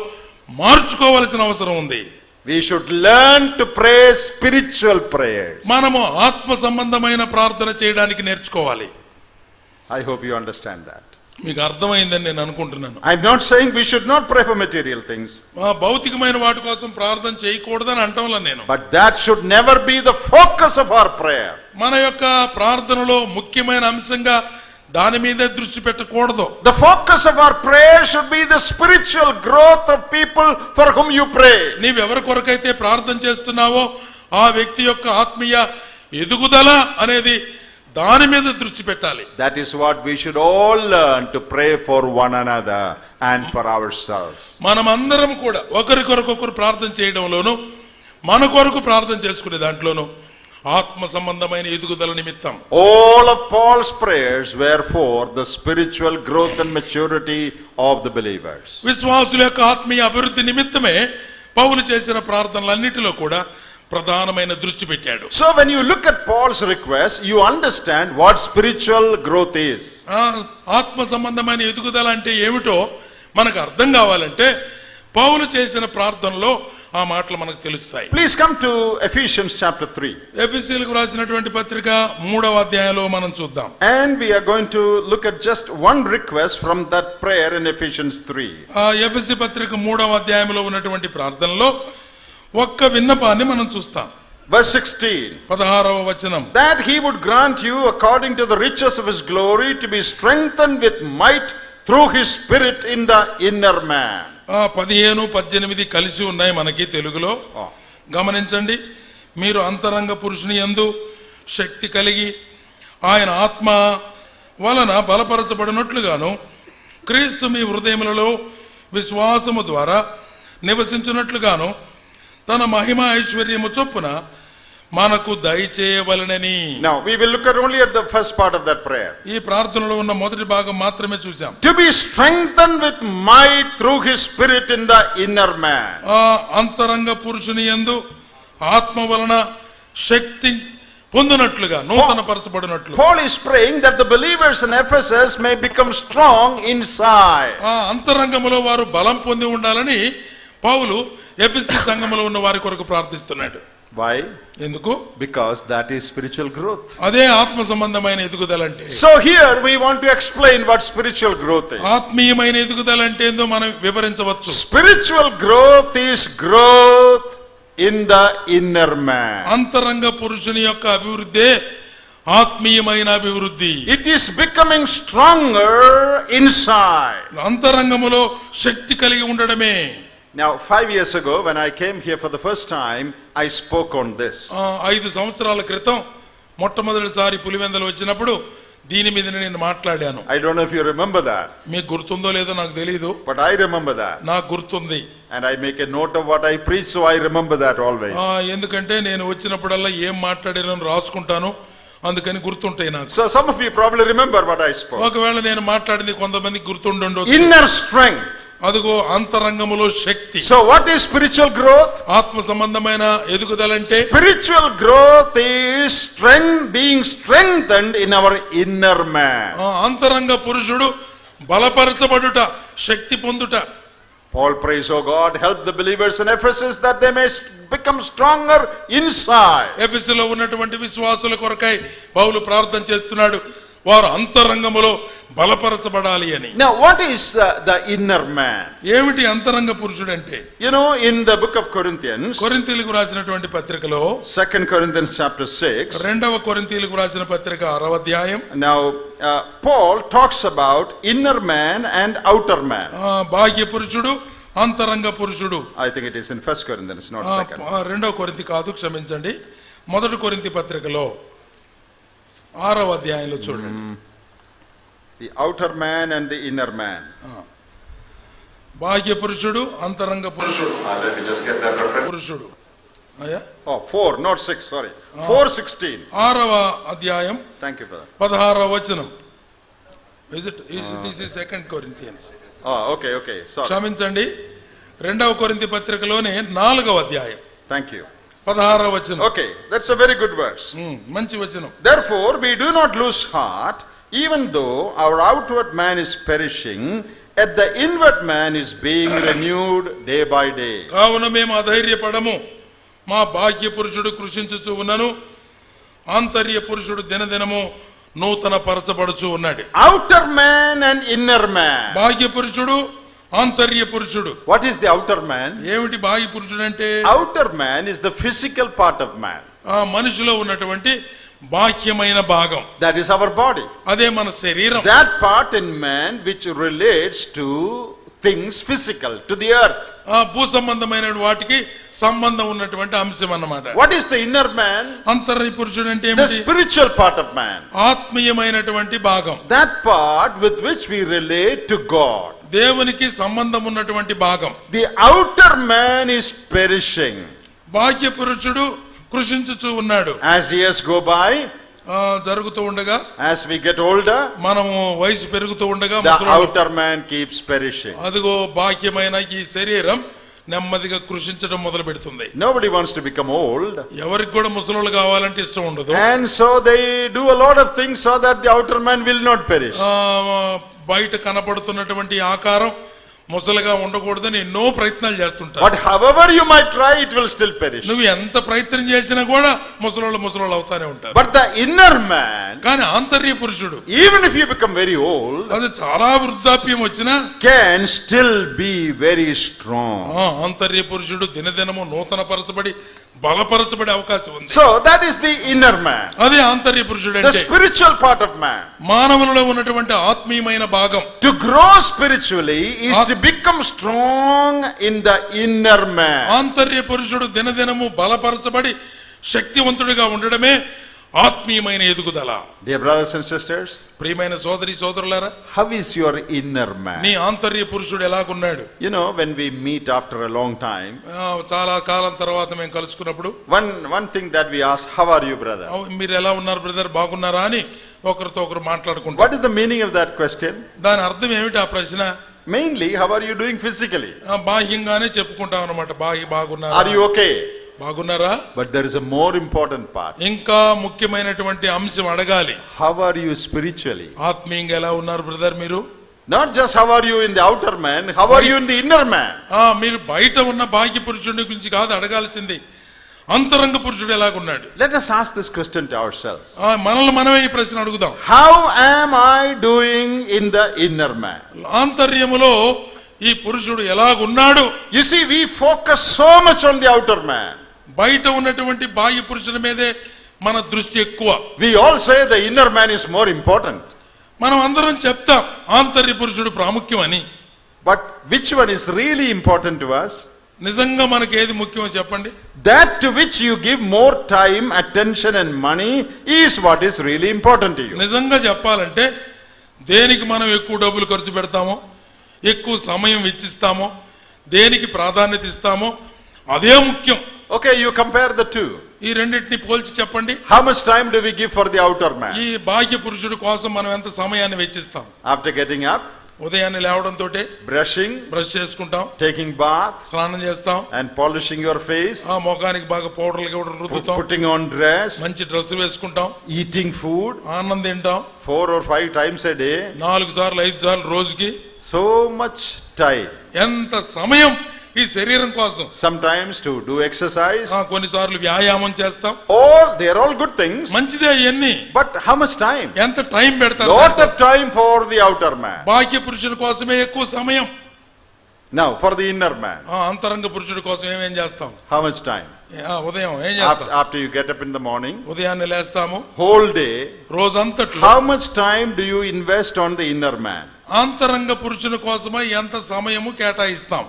S2: మార్చుకోవాల్సిన అవసరం ఉంది.
S1: We should learn to pray spiritual prayers.
S2: మనము ఆత్మ సంబంధమైన ప్రార్థన చేయడానికి నేర్చుకోవాలి.
S1: I hope you understand that.
S2: మీకు అర్థమైందని నేను అనుకుంటున్నాను.
S1: I'm not saying we should not pray for material things.
S2: భౌతికమైన వాటి కోసం ప్రార్థన చేయకూడదని అంటంలా నేను.
S1: But that should never be the focus of our prayer.
S2: మన యొక్క ప్రార్థనలో ముఖ్యమైన అంశంగా దాని మీదే దృష్టి పెట్టకూడదు.
S1: The focus of our prayer should be the spiritual growth of people for whom you pray.
S2: నీవెవరి కొరకైతే ప్రార్థన చేస్తున్నావో ఆ వ్యక్తి యొక్క ఆత్మీయ ఎదుగుదల అనేది దాని మీద దృష్టి పెట్టాలి.
S1: That is what we should all learn, to pray for one another and for ourselves.
S2: మనమందరం కూడా ఒకరి కొరకొకరు ప్రార్థన చేయడంలోను, మన కొరకు ప్రార్థన చేసుకునే దాంట్లోను ఆత్మ సంబంధమైన ఎదుగుదల నిమిత్తం.
S1: All of Paul's prayers were for the spiritual growth and maturity of the believers.
S2: విశ్వాసుల యొక్క ఆత్మీయ అభివృద్ధి నిమిత్తమే పౌలు చేసిన ప్రార్థనలన్నిటిలో కూడా ప్రధానమైన దృష్టి పెట్టాడు.
S1: So when you look at Paul's request, you understand what spiritual growth is.
S2: ఆత్మ సంబంధమైన ఎదుగుదల అంటే ఏమిటో మనకు అర్థం కావాలంటే పౌలు చేసిన ప్రార్థనలో ఆ మాటలు మనకు తెలుస్తాయి.
S1: Please come to Ephesians chapter 3.
S2: ఎఫెసీయులకు రాసినటువంటి పత్రిక 3వ అధ్యాయంలో మనం చూద్దాం.
S1: And we are going to look at just one request from that prayer in Ephesians 3.
S2: ఎఫెసీ పత్రిక 3వ అధ్యాయంలో ఉన్నటువంటి ప్రార్థనలో ఒక్క విన్నపాన్ని మనం చూస్తాం.
S1: Verse 16.
S2: 16వ వచనం.
S1: That he would grant you according to the riches of his glory to be strengthened with might through his spirit in the inner man.
S2: 15, 18 కలిసి ఉన్నాయి మనకి తెలుగులో. గమనించండి. మీరు అంతరంగ పురుషుని యందు శక్తి కలిగి ఆయన ఆత్మ వలన బలపరచబడినట్లుగాను క్రీస్తు మీ హృదయములలో విశ్వాసము ద్వారా నివసించున్నట్లుగాను తన మహిమ ఐశ్వర్యము చొప్పున మనకు దయచేయవలెనని.
S1: Now we will look at only at the first part of that prayer.
S2: ఈ ప్రార్థనలో ఉన్న మొదటి భాగం మాత్రమే చూసాం.
S1: To be strengthened with might through his spirit in the inner man.
S2: అంతరంగ పురుషుని యందు ఆత్మ వలన శక్తి పొందినట్లుగా, నూతన పరచబడినట్లు.
S1: Paul is praying that the believers in Ephesus may become strong inside.
S2: అంతరంగములో వారు బలం పొంది ఉండాలని పౌలు ఎఫెసీ సంఘములో ఉన్న వారి కొరకు ప్రార్థిస్తున్నాడు.
S1: Why?
S2: ఎందుకు?
S1: Because that is spiritual growth.
S2: అదే ఆత్మ సంబంధమైన ఎదుగుదల అంటే.
S1: So here we want to explain what spiritual growth is.
S2: ఆత్మీయమైన ఎదుగుదల అంటే ఏందో మనం వివరించవచ్చు.
S1: Spiritual growth is growth in the inner man.
S2: అంతరంగ పురుషుని యొక్క అభివృద్ధి ఆత్మీయమైన అభివృద్ధి.
S1: It is becoming stronger inside.
S2: అంతరంగములో శక్తి కలిగి ఉండడమే.
S1: Now 5 years ago when I came here for the first time, I spoke on this.
S2: 5 సంవత్సరాల క్రితం మొట్టమొదటిసారి పులివెందలు వచ్చినప్పుడు దీని మీద నేను మాట్లాడాను.
S1: I don't know if you remember that.
S2: మీకు గుర్తుందో లేదో నాకు తెలియదు.
S1: But I remember that.
S2: నాకు గుర్తుంది.
S1: And I make a note of what I preach, so I remember that always.
S2: ఎందుకంటే నేను వచ్చినప్పుడల్లా ఏం మాట్లాడానో రాసుకుంటాను. అందుకని గుర్తుంటాయి నాకు.
S1: So some of you probably remember what I spoke.
S2: ఒకవేళ నేను మాట్లాడింది కొంతమందికి గుర్తుండొచ్చు.
S1: Inner strength.
S2: అదిగో అంతరంగములో శక్తి.
S1: So what is spiritual growth?
S2: ఆత్మ సంబంధమైన ఎదుగుదలంటే
S1: Spiritual growth is strength, being strengthened in our inner man.
S2: అంతరంగ పురుషుడు బలపరచబడుట, శక్తి పొందుట.
S1: Paul prays, "Oh God, help the believers in Ephesus that they may become stronger inside."
S2: ఎఫెసులో ఉన్నటువంటి విశ్వాసుల కొరకై పౌలు ప్రార్థన చేస్తున్నాడు, వారు అంతరంగములో బలపరచబడాలి అని.
S1: Now what is the inner man?
S2: ఏమిటి అంతరంగ పురుషుడు అంటే?
S1: You know, in the book of Corinthians,
S2: కొరింథీయులకు రాసినటువంటి పత్రికలో
S1: 2 Corinthians chapter 6,
S2: రెండవ కొరింథీయులకు రాసిన పత్రిక 6వ అధ్యాయం.
S1: now Paul talks about inner man and outer man.
S2: బాహ్య పురుషుడు, అంతరంగ పురుషుడు.
S1: I think it is in 1 Corinthians, not 2.
S2: రెండవ కొరింథీ కాదు, క్షమించండి, మొదటి కొరింథీ పత్రికలో 6వ అధ్యాయంలో చూడండి.
S1: The outer man and the inner man.
S2: బాహ్య పురుషుడు, అంతరంగ పురుషుడు.
S1: Let me just get that reference.
S2: పురుషుడు. అయ్యా,
S1: 4, not 6, sorry. 4:16.
S2: 6వ అధ్యాయం.
S1: Thank you, brother.
S2: 16వ వచనం. This is 2 Corinthians.
S1: Okay, sorry.
S2: క్షమించండి, రెండవ కొరింథీ పత్రికలోనే 4వ అధ్యాయం.
S1: Thank you.
S2: 16వ వచనం.
S1: Okay, that's a very good verse.
S2: మంచి వచనం.
S1: Therefore, we do not lose heart, even though our outward man is perishing, yet the inward man is being renewed day by day.
S2: కావున మేము అధైర్యపడము, మా బాహ్య పురుషుడు కృషించుచు ఉన్నను, ఆంతర్య పురుషుడు దినదినము నూతన పరచబడుచు ఉన్నాడు.
S1: Outer man and inner man.
S2: బాహ్య పురుషుడు, ఆంతర్య పురుషుడు.
S1: What is the outer man?
S2: ఏమిటి బాహ్య పురుషుడు అంటే?
S1: Outer man is the physical part of man.
S2: మనిషిలో ఉన్నటువంటి బాహ్యమైన భాగం.
S1: That is our body.
S2: అదే మన శరీరం.
S1: That part in man which relates to things physical, to the earth.
S2: భూ సంబంధమైన వాటికి సంబంధం ఉన్నటువంటి అంశం అన్నమాట.
S1: What is the inner man?
S2: అంతర్య పురుషుడు అంటే
S1: The spiritual part of man.
S2: ఆత్మీయమైనటువంటి భాగం.
S1: That part with which we relate to God.
S2: దేవునికి సంబంధం ఉన్నటువంటి భాగం.
S1: The outer man is perishing.
S2: బాహ్య పురుషుడు కృషించుచూ ఉన్నాడు.
S1: As years go by,
S2: జరుగుతూ ఉండగా,
S1: as we get older,
S2: మనము వయసు పెరుగుతూ ఉండగా,
S1: the outer man keeps perishing.
S2: అదిగో బాహ్యమైన ఈ శరీరం నెమ్మదిగా కృషించడం మొదలు పెడుతుంది.
S1: Nobody wants to become old.
S2: ఎవరికి కూడా ముసలోళ్ళు కావాలంటే ఇష్టం ఉండదు.
S1: And so they do a lot of things so that the outer man will not perish.
S2: బయట కనపడుతున్నటువంటి ఆకారం ముసలిగా ఉండకూడదని ఎన్నో ప్రయత్నాలు చేస్తుంటారు.
S1: But however you might try, it will still perish.
S2: నువ్వు ఎంత ప్రయత్నం చేసినా కూడా ముసలోళ్ళు అవుతానే ఉంటారు.
S1: But the inner man,
S2: కానీ ఆంతర్య పురుషుడు,
S1: even if you become very old,
S2: అది చాలా వృద్ధాప్యం వచ్చినా
S1: can still be very strong.
S2: ఆంతర్య పురుషుడు దినదినము నూతన పరచబడి బలపరచబడే అవకాశం ఉంది.
S1: So that is the inner man.
S2: అదే ఆంతర్య పురుషుడు
S1: The
S2: అంటే
S1: spiritual part of man.
S2: మానవులలో ఉన్నటువంటి ఆత్మీయమైన భాగం.
S1: To grow spiritually is to become strong in the inner man.
S2: ఆంతర్య పురుషుడు దినదినము బలపరచబడి శక్తివంతుడిగా ఉండడమే ఆత్మీయమైన ఎదుగుదల.
S1: Dear brothers and sisters,
S2: ప్రియమైన సోదరి సోదరులారా,
S1: how is your inner man?
S2: నీ ఆంతర్య పురుషుడు ఎలాగున్నాడు?
S1: You know, when we meet after a long time,
S2: చాలా కాలం తర్వాత మేము కలుసుకున్నప్పుడు
S1: one thing that we ask, how are you, brother?
S2: మీరు ఎలా ఉన్నారు బ్రదర్, బాగున్నారా అని ఒకరితో ఒకరు మాట్లాడుకుంటారు.
S1: What is the meaning of that question?
S2: దాని అర్థం ఏమిటి ఆ ప్రశ్న?
S1: Mainly, how are you doing physically?
S2: బాహ్యంగానే చెప్పుకుంటాం అన్నమాట. బాగున్నారా,
S1: Are you okay?
S2: బాగున్నారా?
S1: But there is a more important part.
S2: ఇంకా ముఖ్యమైనటువంటి అంశం అడగాలి.
S1: How are you spiritually?
S2: ఆత్మీయంగా ఎలా ఉన్నారు బ్రదర్ మీరు?
S1: Not just how are you in the outer man, how are you in the inner man?
S2: మీరు బయట ఉన్న బాహ్య పురుషుడి గురించి కాదు అడగాల్సింది, అంతరంగ పురుషుడు ఎలాగున్నాడు.
S1: Let us ask this question to ourselves.
S2: మనల్ని మనమే ఈ ప్రశ్న అడుగుదాం.
S1: How am I doing in the inner man?
S2: ఆంతర్యములో ఈ పురుషుడు ఎలాగున్నాడు?
S1: You see, we focus so much on the outer man.
S2: బయట ఉన్నటువంటి బాహ్య పురుషుల మీదే మన దృష్టి ఎక్కువ.
S1: We all say the inner man is more important.
S2: మనం అందరం చెప్తాం ఆంతర్య పురుషుడు ప్రాముఖ్యమని.
S1: But which one is really important to us?
S2: నిజంగా మనకి ఏది ముఖ్యమో చెప్పండి.
S1: That to which you give more time, attention and money is what is really important to you.
S2: నిజంగా చెప్పాలంటే దేనికి మనం ఎక్కువ డబ్బులు ఖర్చు పెడతామో, ఎక్కువ సమయం వెచ్చిస్తామో, దేనికి ప్రాధాన్యత ఇస్తామో అదే ముఖ్యం.
S1: Okay, you compare the two.
S2: ఈ రెండింటిని పోల్చి చెప్పండి.
S1: How much time do we give for the outer man?
S2: ఈ బాహ్య పురుషుడి కోసం మనం ఎంత సమయాన్ని వెచ్చిస్తాం?
S1: After getting up,
S2: ఉదయాన్నే లేవడంతో
S1: brushing,
S2: బ్రష్ చేసుకుంటాం,
S1: taking bath,
S2: స్నానం చేస్తాం,
S1: and polishing your face,
S2: ఆ ముఖానికి బాగా పౌడర్లు గివ్వడం రుద్దుతాం,
S1: putting on dress,
S2: మంచి డ్రెస్ వేసుకుంటాం,
S1: eating food,
S2: ఆనందం తింటాం
S1: 4 or 5 times a day.
S2: 4 సార్లు 5 సార్లు రోజుకి.
S1: So much time.
S2: ఎంత సమయం ఈ శరీరం కోసం.
S1: Sometimes to do exercise.
S2: కొన్నిసార్లు వ్యాయామం చేస్తాం.
S1: They are all good things.
S2: మంచిదే ఇవన్నీ.
S1: But how much time?
S2: ఎంత టైం పెడతారు?
S1: Lot of time for the outer man.
S2: బాహ్య పురుషుని కోసమే ఎక్కువ సమయం.
S1: Now for the inner man.
S2: అంతరంగ పురుషుడి కోసం ఏమేం చేస్తాం?
S1: How much time?
S2: ఉదయం ఏం చేస్తాం?
S1: After you get up in the morning.
S2: ఉదయాన్నే లేస్తాము.
S1: Whole day.
S2: రోజంతట్లో.
S1: How much time do you invest on the inner man?
S2: అంతరంగ పురుషుని కోసమే ఎంత సమయము కేటాయిస్తాం?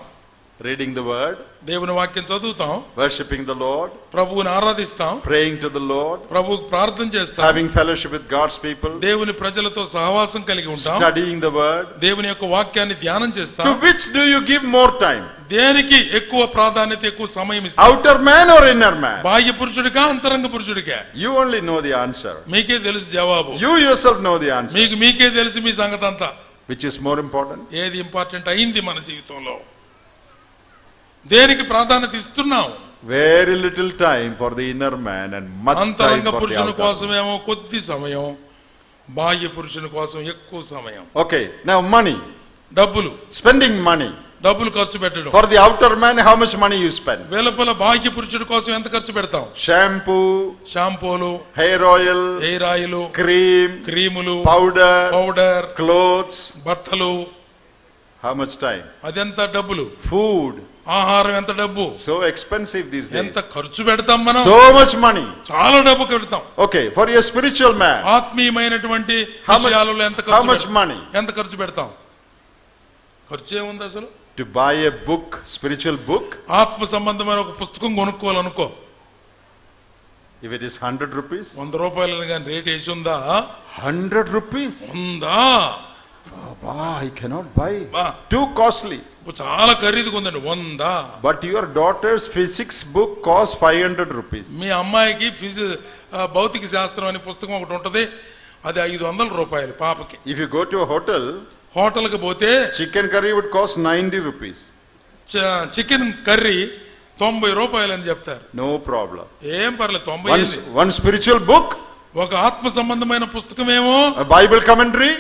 S1: Reading the word,
S2: దేవుని వాక్యం చదువుతాం,
S1: worshiping the Lord,
S2: ప్రభువుని ఆరాధిస్తాం,
S1: praying to the Lord,
S2: ప్రభువుకు ప్రార్థన చేస్తాం,
S1: having fellowship with God's people,
S2: దేవుని ప్రజలతో సహవాసం కలిగి ఉంటాం,
S1: studying the word.
S2: దేవుని యొక్క వాక్యాన్ని ధ్యానం చేస్తాం.
S1: To which do you give more time?
S2: దేనికి ఎక్కువ ప్రాధాన్యత, ఎక్కువ సమయం ఇస్తాం?
S1: Outer man or inner man?
S2: బాహ్య పురుషుడికా అంతరంగ పురుషుడికా?
S1: You only know the answer.
S2: మీకే తెలుసు జవాబు.
S1: You yourself know the answer.
S2: మీకే తెలుసు మీ సంగతి అంతా.
S1: Which is more important?
S2: ఏది ఇంపార్టెంట్ అయింది మన జీవితంలో? దేనికి ప్రాధాన్యత ఇస్తున్నాం?
S1: Very little time for the inner man and much time
S2: అంతరంగ
S1: for the
S2: పురుషుని
S1: outer man.
S2: కోసమేమో కొద్ది సమయం, బాహ్య పురుషుని కోసం ఎక్కువ సమయం.
S1: Okay, now money.
S2: డబ్బులు.
S1: Spending money.
S2: డబ్బులు ఖర్చు పెట్టడం.
S1: For the outer man, how much money you spend?
S2: వెలుపల బాహ్య పురుషుడి కోసం ఎంత ఖర్చు పెడతాం?
S1: Shampoo,
S2: షాంపూలు,
S1: hair oil,
S2: hair oil,
S1: cream,
S2: క్రీములు,
S1: powder,
S2: clothes,
S1: clothes.
S2: బట్టలు.
S1: How much time?
S2: అదెంత డబ్బులు?
S1: Food.
S2: ఆహారం ఎంత డబ్బు?
S1: So expensive these days.
S2: ఎంత ఖర్చు పెడతాం మనం?
S1: So much money.
S2: చాలా డబ్బు పెడతాం.
S1: Okay, for your spiritual man,
S2: ఆత్మీయమైనటువంటి విషయాలలో ఎంత ఖర్చు?
S1: how much money?
S2: ఎంత ఖర్చు పెడతాం? ఖర్చు ఏముంది అసలు?
S1: To buy a book, spiritual book.
S2: ఆత్మ సంబంధమైన ఒక పుస్తకం కొనుక్కోవాలనుకో.
S1: If it is 100 rupees.
S2: 100 రూపాయలని కానీ రేట్ వేసి ఉందా?
S1: 100 rupees.
S2: ఉందా?
S1: I cannot buy. Too costly.
S2: చాలా ఖరీదుగా ఉందండి. 100.
S1: But your daughter's physics book costs 500 rupees.
S2: మీ అమ్మాయికి భౌతిక శాస్త్రం అనే పుస్తకం ఒకటి ఉంటది, అది 500 రూపాయలు పాపకి.
S1: If you go to a hotel,
S2: హోటల్కి పోతే
S1: chicken curry would cost 90 rupees.
S2: Chicken curry 90 రూపాయలు అని చెప్తారు.
S1: No problem.
S2: ఏం పర్లేదు. 90.
S1: One spiritual book,
S2: ఒక ఆత్మ సంబంధమైన పుస్తకమేమో,
S1: a Bible commentary,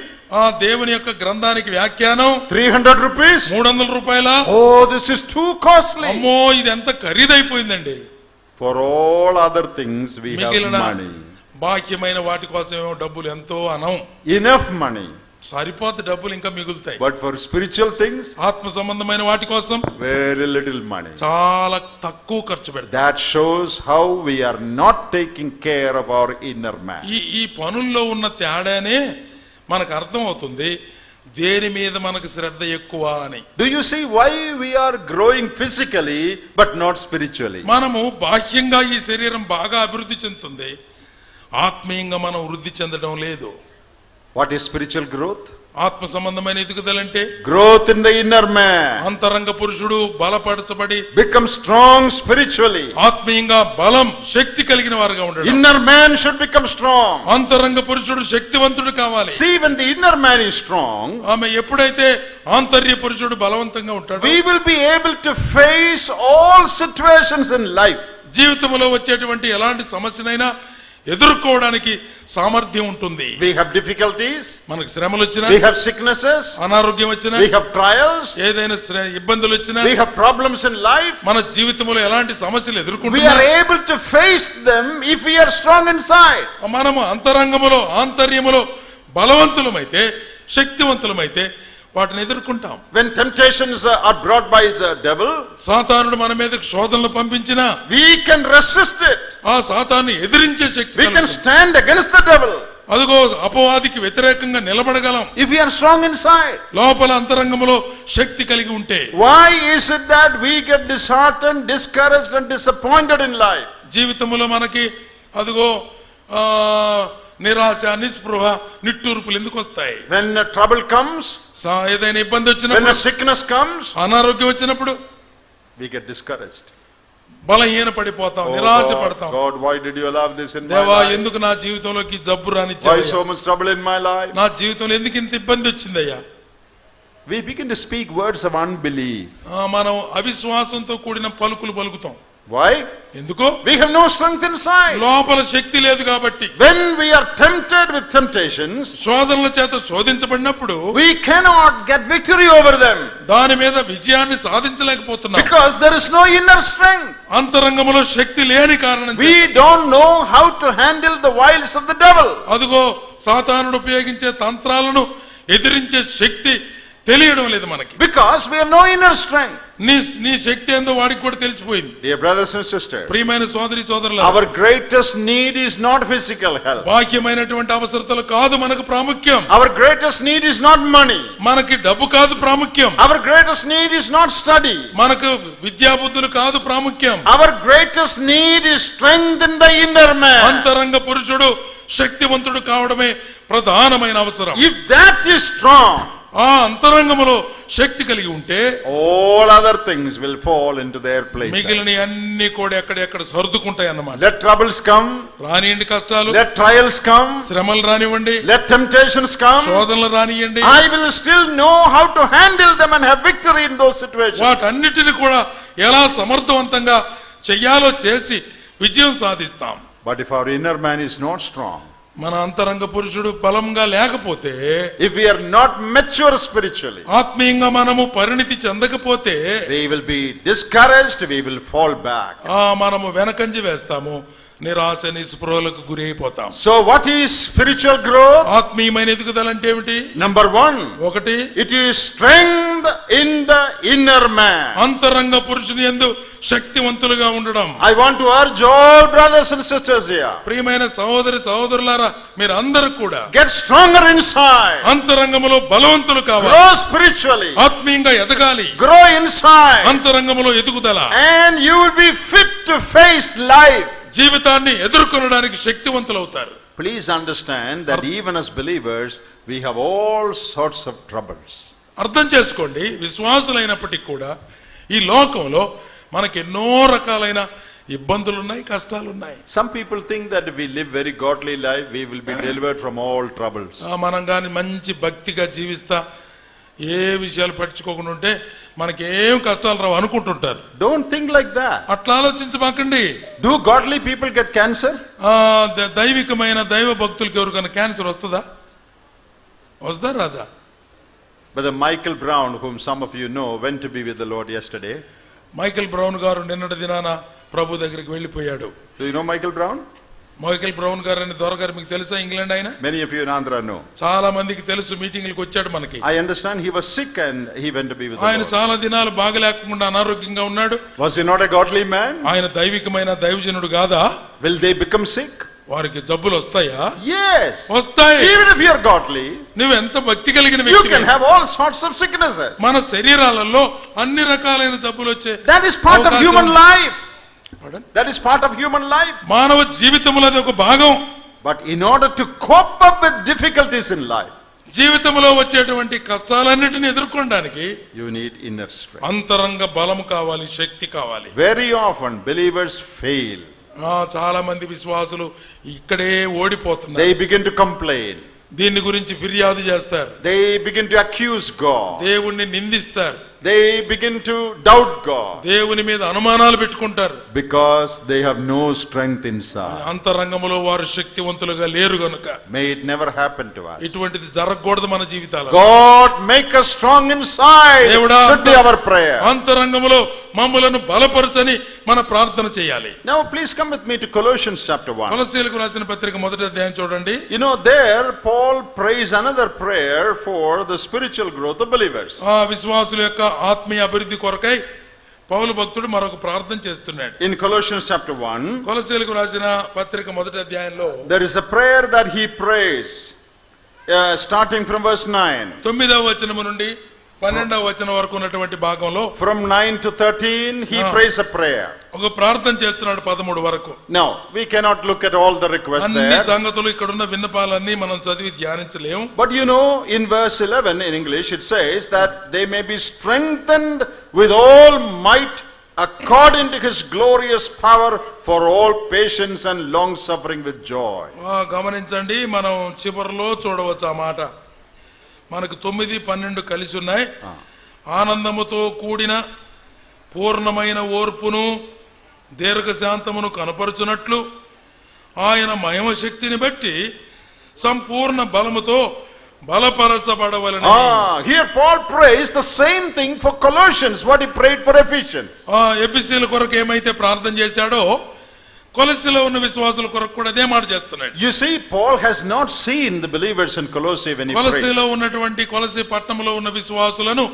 S2: దేవుని యొక్క గ్రంథానికి వ్యాఖ్యానం
S1: 300 rupees.
S2: 300 రూపాయల.
S1: Oh, this is too costly.
S2: అమ్మో, ఇది ఎంత ఖరీదైపోయిందండి.
S1: For all other things we have money.
S2: బాహ్యమైన వాటి కోసమేమో డబ్బులు ఎంతో అనం.
S1: Enough money.
S2: సరిపోతే డబ్బులు ఇంకా మిగులుతాయి.
S1: But for spiritual things,
S2: ఆత్మ సంబంధమైన వాటి కోసం
S1: very little money.
S2: చాలా తక్కువ ఖర్చు పెడతాం.
S1: That shows how we are not taking care of our inner man.
S2: ఈ పనుల్లో ఉన్న తేడానే మనకు అర్థం అవుతుంది దేని మీద మనకు శ్రద్ధ ఎక్కువ అని.
S1: Do you see why we are growing physically but not spiritually?
S2: మనము బాహ్యంగా ఈ శరీరం బాగా అభివృద్ధి చెందుతుంది, ఆత్మీయంగా మనం వృద్ధి చెందడం లేదు.
S1: What is spiritual growth?
S2: ఆత్మ సంబంధమైన ఎదుగుదలంటే
S1: growth in the inner man.
S2: అంతరంగ పురుషుడు బలపరచబడి
S1: become strong spiritually.
S2: ఆత్మీయంగా బలం, శక్తి కలిగిన వారుగా ఉండడం.
S1: Inner man should become strong.
S2: అంతరంగ పురుషుడు శక్తివంతుడు కావాలి.
S1: See, when the inner man is strong,
S2: ఆమె ఎప్పుడైతే ఆంతర్య పురుషుడు బలవంతంగా ఉంటాడో,
S1: we will be able to face all situations in life.
S2: జీవితంలో వచ్చేటువంటి ఎలాంటి సమస్యనైనా ఎదుర్కోవడానికి సామర్థ్యం ఉంటుంది.
S1: We have difficulties,
S2: మనకు శ్రమలు వచ్చినా,
S1: we have sicknesses,
S2: అనారోగ్యం వచ్చినా,
S1: we have trials,
S2: ఏదైనా ఇబ్బందులు వచ్చినా,
S1: we have problems in life.
S2: మన జీవితంలో ఎలాంటి సమస్యలు
S1: We
S2: ఎదుర్కొంటున్నా,
S1: are able to face them if we are strong inside.
S2: మనము అంతరంగములో, ఆంతర్యములో బలవంతులమైతే, శక్తివంతులమైతే వాటిని ఎదుర్కొంటాం.
S1: When temptations are brought by the devil,
S2: సాతానుడు మన మీదకు శోధనలు పంపించినా
S1: we can resist it.
S2: ఆ సాతాన్ని ఎదిరించే శక్తి
S1: We can stand against the devil.
S2: అదిగో అపవాదికి వ్యతిరేకంగా నిలబడగలం
S1: If we are strong inside.
S2: లోపల అంతరంగములో శక్తి కలిగి ఉంటే.
S1: Why is it that we get disheartened, discouraged and disappointed in life?
S2: జీవితంలో మనకి అదిగో నిరాశ, నిస్పృహ, నిట్టూర్పులు ఎందుకు వస్తాయి?
S1: When trouble comes,
S2: ఏదైనా ఇబ్బంది
S1: when
S2: వచ్చినప్పుడు,
S1: a sickness comes,
S2: అనారోగ్యం వచ్చినప్పుడు
S1: we get discouraged.
S2: బలహీన పడిపోతాం,
S1: Oh,
S2: నిరాశ
S1: God,
S2: పడతాం.
S1: God, why did you allow this in my
S2: దేవా
S1: life?
S2: ఎందుకు నా జీవితంలోకి జబ్బు
S1: Why
S2: రానిచ్చావయ్యా?
S1: so much trouble in my life?
S2: నా జీవితంలో ఎందుకు ఇంత ఇబ్బంది వచ్చిందయ్యా?
S1: We begin to speak words of unbelief.
S2: మనం అవిశ్వాసంతో కూడిన పలుకులు పలుకుతాం.
S1: Why?
S2: ఎందుకు?
S1: We have no strength inside.
S2: లోపల శక్తి లేదు కాబట్టి.
S1: When we are tempted with temptations,
S2: శోధనల చేత శోధించబడినప్పుడు
S1: we cannot get victory over them
S2: దాని మీద విజయాన్ని సాధించలేకపోతున్నాం.
S1: because there is no inner strength.
S2: అంతరంగంలో శక్తి లేని కారణం చేత.
S1: We don't know how to handle the wiles of the devil.
S2: అదుగో సాతానుడు ఉపయోగించే తంత్రాలను ఎదిరించే శక్తి తెలియడం లేదు మనకి.
S1: Because we have no inner strength.
S2: నీ శక్తి ఏందో వాడికి కూడా తెలిసిపోయింది.
S1: Dear brothers and sisters,
S2: ప్రియమైన సోదరి సోదరులు,
S1: our greatest need is not physical health.
S2: బాహ్యమైనటువంటి అవసరతలు కాదు మనకు ప్రాముఖ్యం.
S1: Our greatest need is not money.
S2: మనకి డబ్బు కాదు ప్రాముఖ్యం.
S1: Our greatest need is not study.
S2: మనకు విద్యాబుద్ధులు కాదు ప్రాముఖ్యం.
S1: Our greatest need is strength in the inner man.
S2: అంతరంగ పురుషుడు శక్తివంతుడు కావడమే ప్రధానమైన అవసరం.
S1: If that is strong,
S2: ఆ అంతరంగములో శక్తి కలిగి ఉంటే
S1: all other things will fall into their place.
S2: మిగిలిన అన్ని కూడా ఎక్కడెక్కడ సర్దుకుంటాయి అన్నమాట.
S1: Let troubles come,
S2: రానియండి కష్టాలు,
S1: let trials come,
S2: శ్రమలు రానివ్వండి,
S1: let temptations come.
S2: శోధనలు రానియండి.
S1: I will still know how to handle them and have victory in those situations.
S2: వాటన్నిటిని కూడా ఎలా సమర్థవంతంగా చెయ్యాలో చేసి విజయం సాధిస్తాం.
S1: But if our inner man is not strong,
S2: మన అంతరంగ పురుషుడు బలంగా లేకపోతే,
S1: if we are not mature spiritually,
S2: ఆత్మీయంగా మనము పరిణితి చెందకపోతే
S1: we will be discouraged, we will fall back.
S2: మనము వెనకంజి వేస్తాము, నిరాశ నిస్పృహలకు గురి అయిపోతాం.
S1: So what is spiritual growth?
S2: ఆత్మీయమైన ఎదుగుదల అంటే ఏమిటి?
S1: Number one,
S2: ఒకటి,
S1: it is strength in the inner man.
S2: అంతరంగ పురుషుని యందు శక్తివంతులుగా ఉండడం.
S1: I want to urge all brothers and sisters here,
S2: ప్రియమైన సహోదరి సహోదరులారా, మీరు అందరూ కూడా
S1: get stronger inside,
S2: అంతరంగములో బలవంతులు కావాలి,
S1: grow spiritually,
S2: ఆత్మీయంగా ఎదగాలి,
S1: grow inside,
S2: అంతరంగములో ఎదుగుదల,
S1: and you will be fit to face life.
S2: జీవితాన్ని ఎదుర్కొనడానికి శక్తివంతులవుతారు.
S1: Please understand that even as believers we have all sorts of troubles.
S2: అర్థం చేసుకోండి, విశ్వాసులైనప్పటికీ కూడా ఈ లోకంలో మనకి ఎన్నో రకాలైన ఇబ్బందులు ఉన్నాయి, కష్టాలు ఉన్నాయి.
S1: Some people think that if we live very godly life we will be delivered from all troubles.
S2: మనం కానీ మంచి భక్తిగా జీవిస్తా ఏ విషయాలు పట్టించుకోకుండా ఉంటే మనకి ఏం కష్టాలు రావు అనుకుంటుంటారు.
S1: Don't think like that.
S2: అట్లా ఆలోచించబాకండి.
S1: Do godly people get cancer?
S2: దైవికమైన దైవ భక్తులకి ఎవరికైనా క్యాన్సర్ వస్తుందా? వస్తుందా రాదా?
S1: Brother Michael Brown, whom some of you know, went to be with the Lord yesterday.
S2: Michael brown గారు నిన్నటి దినాన ప్రభు దగ్గరికి వెళ్ళిపోయాడు.
S1: Do you know Michael Brown?
S2: Michael brown గారు అని దొరగారు మీకు తెలుసా? ఇంగ్లాండ్ ఆయన.
S1: Many of you in Andhra know.
S2: చాలా మందికి తెలుసు, మీటింగ్లకు వచ్చాడు మనకి.
S1: I understand he was sick and he went to be with the
S2: ఆయన
S1: Lord.
S2: చాలా దినాలు బాగలేకుండా అనారోగ్యంగా ఉన్నాడు.
S1: Was he not a godly man?
S2: ఆయన దైవికమైన దైవజనుడు కాదా?
S1: Will they become sick?
S2: వారికి జబ్బులు వస్తాయా?
S1: Yes.
S2: వస్తాయి.
S1: Even if you are godly,
S2: నువ్వు ఎంత భక్తి కలిగిన
S1: you
S2: వ్యక్తివి,
S1: can have all sorts of sicknesses.
S2: మన శరీరాలలో అన్ని రకాలైన జబ్బులు వచ్చే
S1: That is part of
S2: అవకాశం
S1: human
S2: ఉంది.
S1: life. That is part of human life.
S2: మానవ జీవితంలో అది ఒక భాగం.
S1: But in order to cope up with difficulties in life,
S2: జీవితంలో వచ్చేటువంటి కష్టాలన్నిటిని ఎదుర్కొనడానికి
S1: you need inner strength.
S2: అంతరంగ బలం కావాలి, శక్తి కావాలి.
S1: Very often believers fail.
S2: చాలా మంది విశ్వాసులు ఇక్కడే ఓడిపోతున్నారు.
S1: They begin to complain.
S2: దీని గురించి ఫిర్యాదు చేస్తారు.
S1: They begin to accuse God.
S2: దేవుణ్ణి నిందిస్తారు.
S1: They begin to doubt God.
S2: దేవుని మీద అనుమానాలు పెట్టుకుంటారు.
S1: Because they have no strength inside.
S2: అంతరంగంలో వారు శక్తివంతులుగా లేరు గనుక.
S1: May it never happen to us.
S2: ఇటువంటిది జరగకూడదు మన జీవితాలలో.
S1: God make us strong inside.
S2: దేవుడా,
S1: Should be our prayer.
S2: అంతరంగంలో మమ్ములను బలపరచని మన ప్రార్థన చేయాలి.
S1: Now please come with me to Colossians chapter 1.
S2: కొలస్సీయులకు రాసిన పత్రిక మొదటి అధ్యాయం చూడండి.
S1: You know, there Paul prays another prayer for the spiritual growth of believers.
S2: విశ్వాసుల యొక్క ఆత్మీయ అభివృద్ధి కొరకై పౌలు భక్తుడు మరొక ప్రార్థన చేస్తున్నాడు.
S1: In Colossians chapter 1,
S2: కొలస్సీయులకు రాసిన పత్రిక మొదటి అధ్యాయంలో
S1: there is a prayer that he prays starting from verse 9.
S2: 9వ వచనం నుండి 12వ వచనం వరకు ఉన్నటువంటి భాగంలో
S1: From 9 to 13 he prays a prayer.
S2: ఒక ప్రార్థన చేస్తున్నాడు 13 వరకు.
S1: Now we cannot look at all the requests
S2: అన్ని
S1: there.
S2: సంగతులు ఇక్కడ ఉన్న విన్నపాలన్నీ మనం చదివి ధ్యానించలేము.
S1: But you know, in verse 11 in English it says that they may be strengthened with all might according to his glorious power for all patience and long suffering with joy.
S2: గమనించండి, మనం చివరిలో చూడవచ్చు ఆ మాట. మనకు 9, 12 కలిసి ఉన్నాయి. ఆనందముతో కూడిన పూర్ణమైన ఓర్పును దీర్ఘశాంతమును కనపరుచునట్లు ఆయన మహిమ శక్తిని బట్టి సంపూర్ణ బలముతో బలపరచబడవలెను.
S1: Here Paul prays the same thing for Colossians, what he prayed for Ephesians.
S2: ఎఫెసీయుల కొరకు ఏమైతే ప్రార్థన చేశాడో కొలస్సీలో ఉన్న విశ్వాసుల కొరకు కూడా అదే మాట చేస్తున్నాడు.
S1: You see, Paul has not seen the believers in Colossae when he prayed.
S2: కొలస్సీలో ఉన్నటువంటి కొలస్సీ పట్టణంలో ఉన్న విశ్వాసులను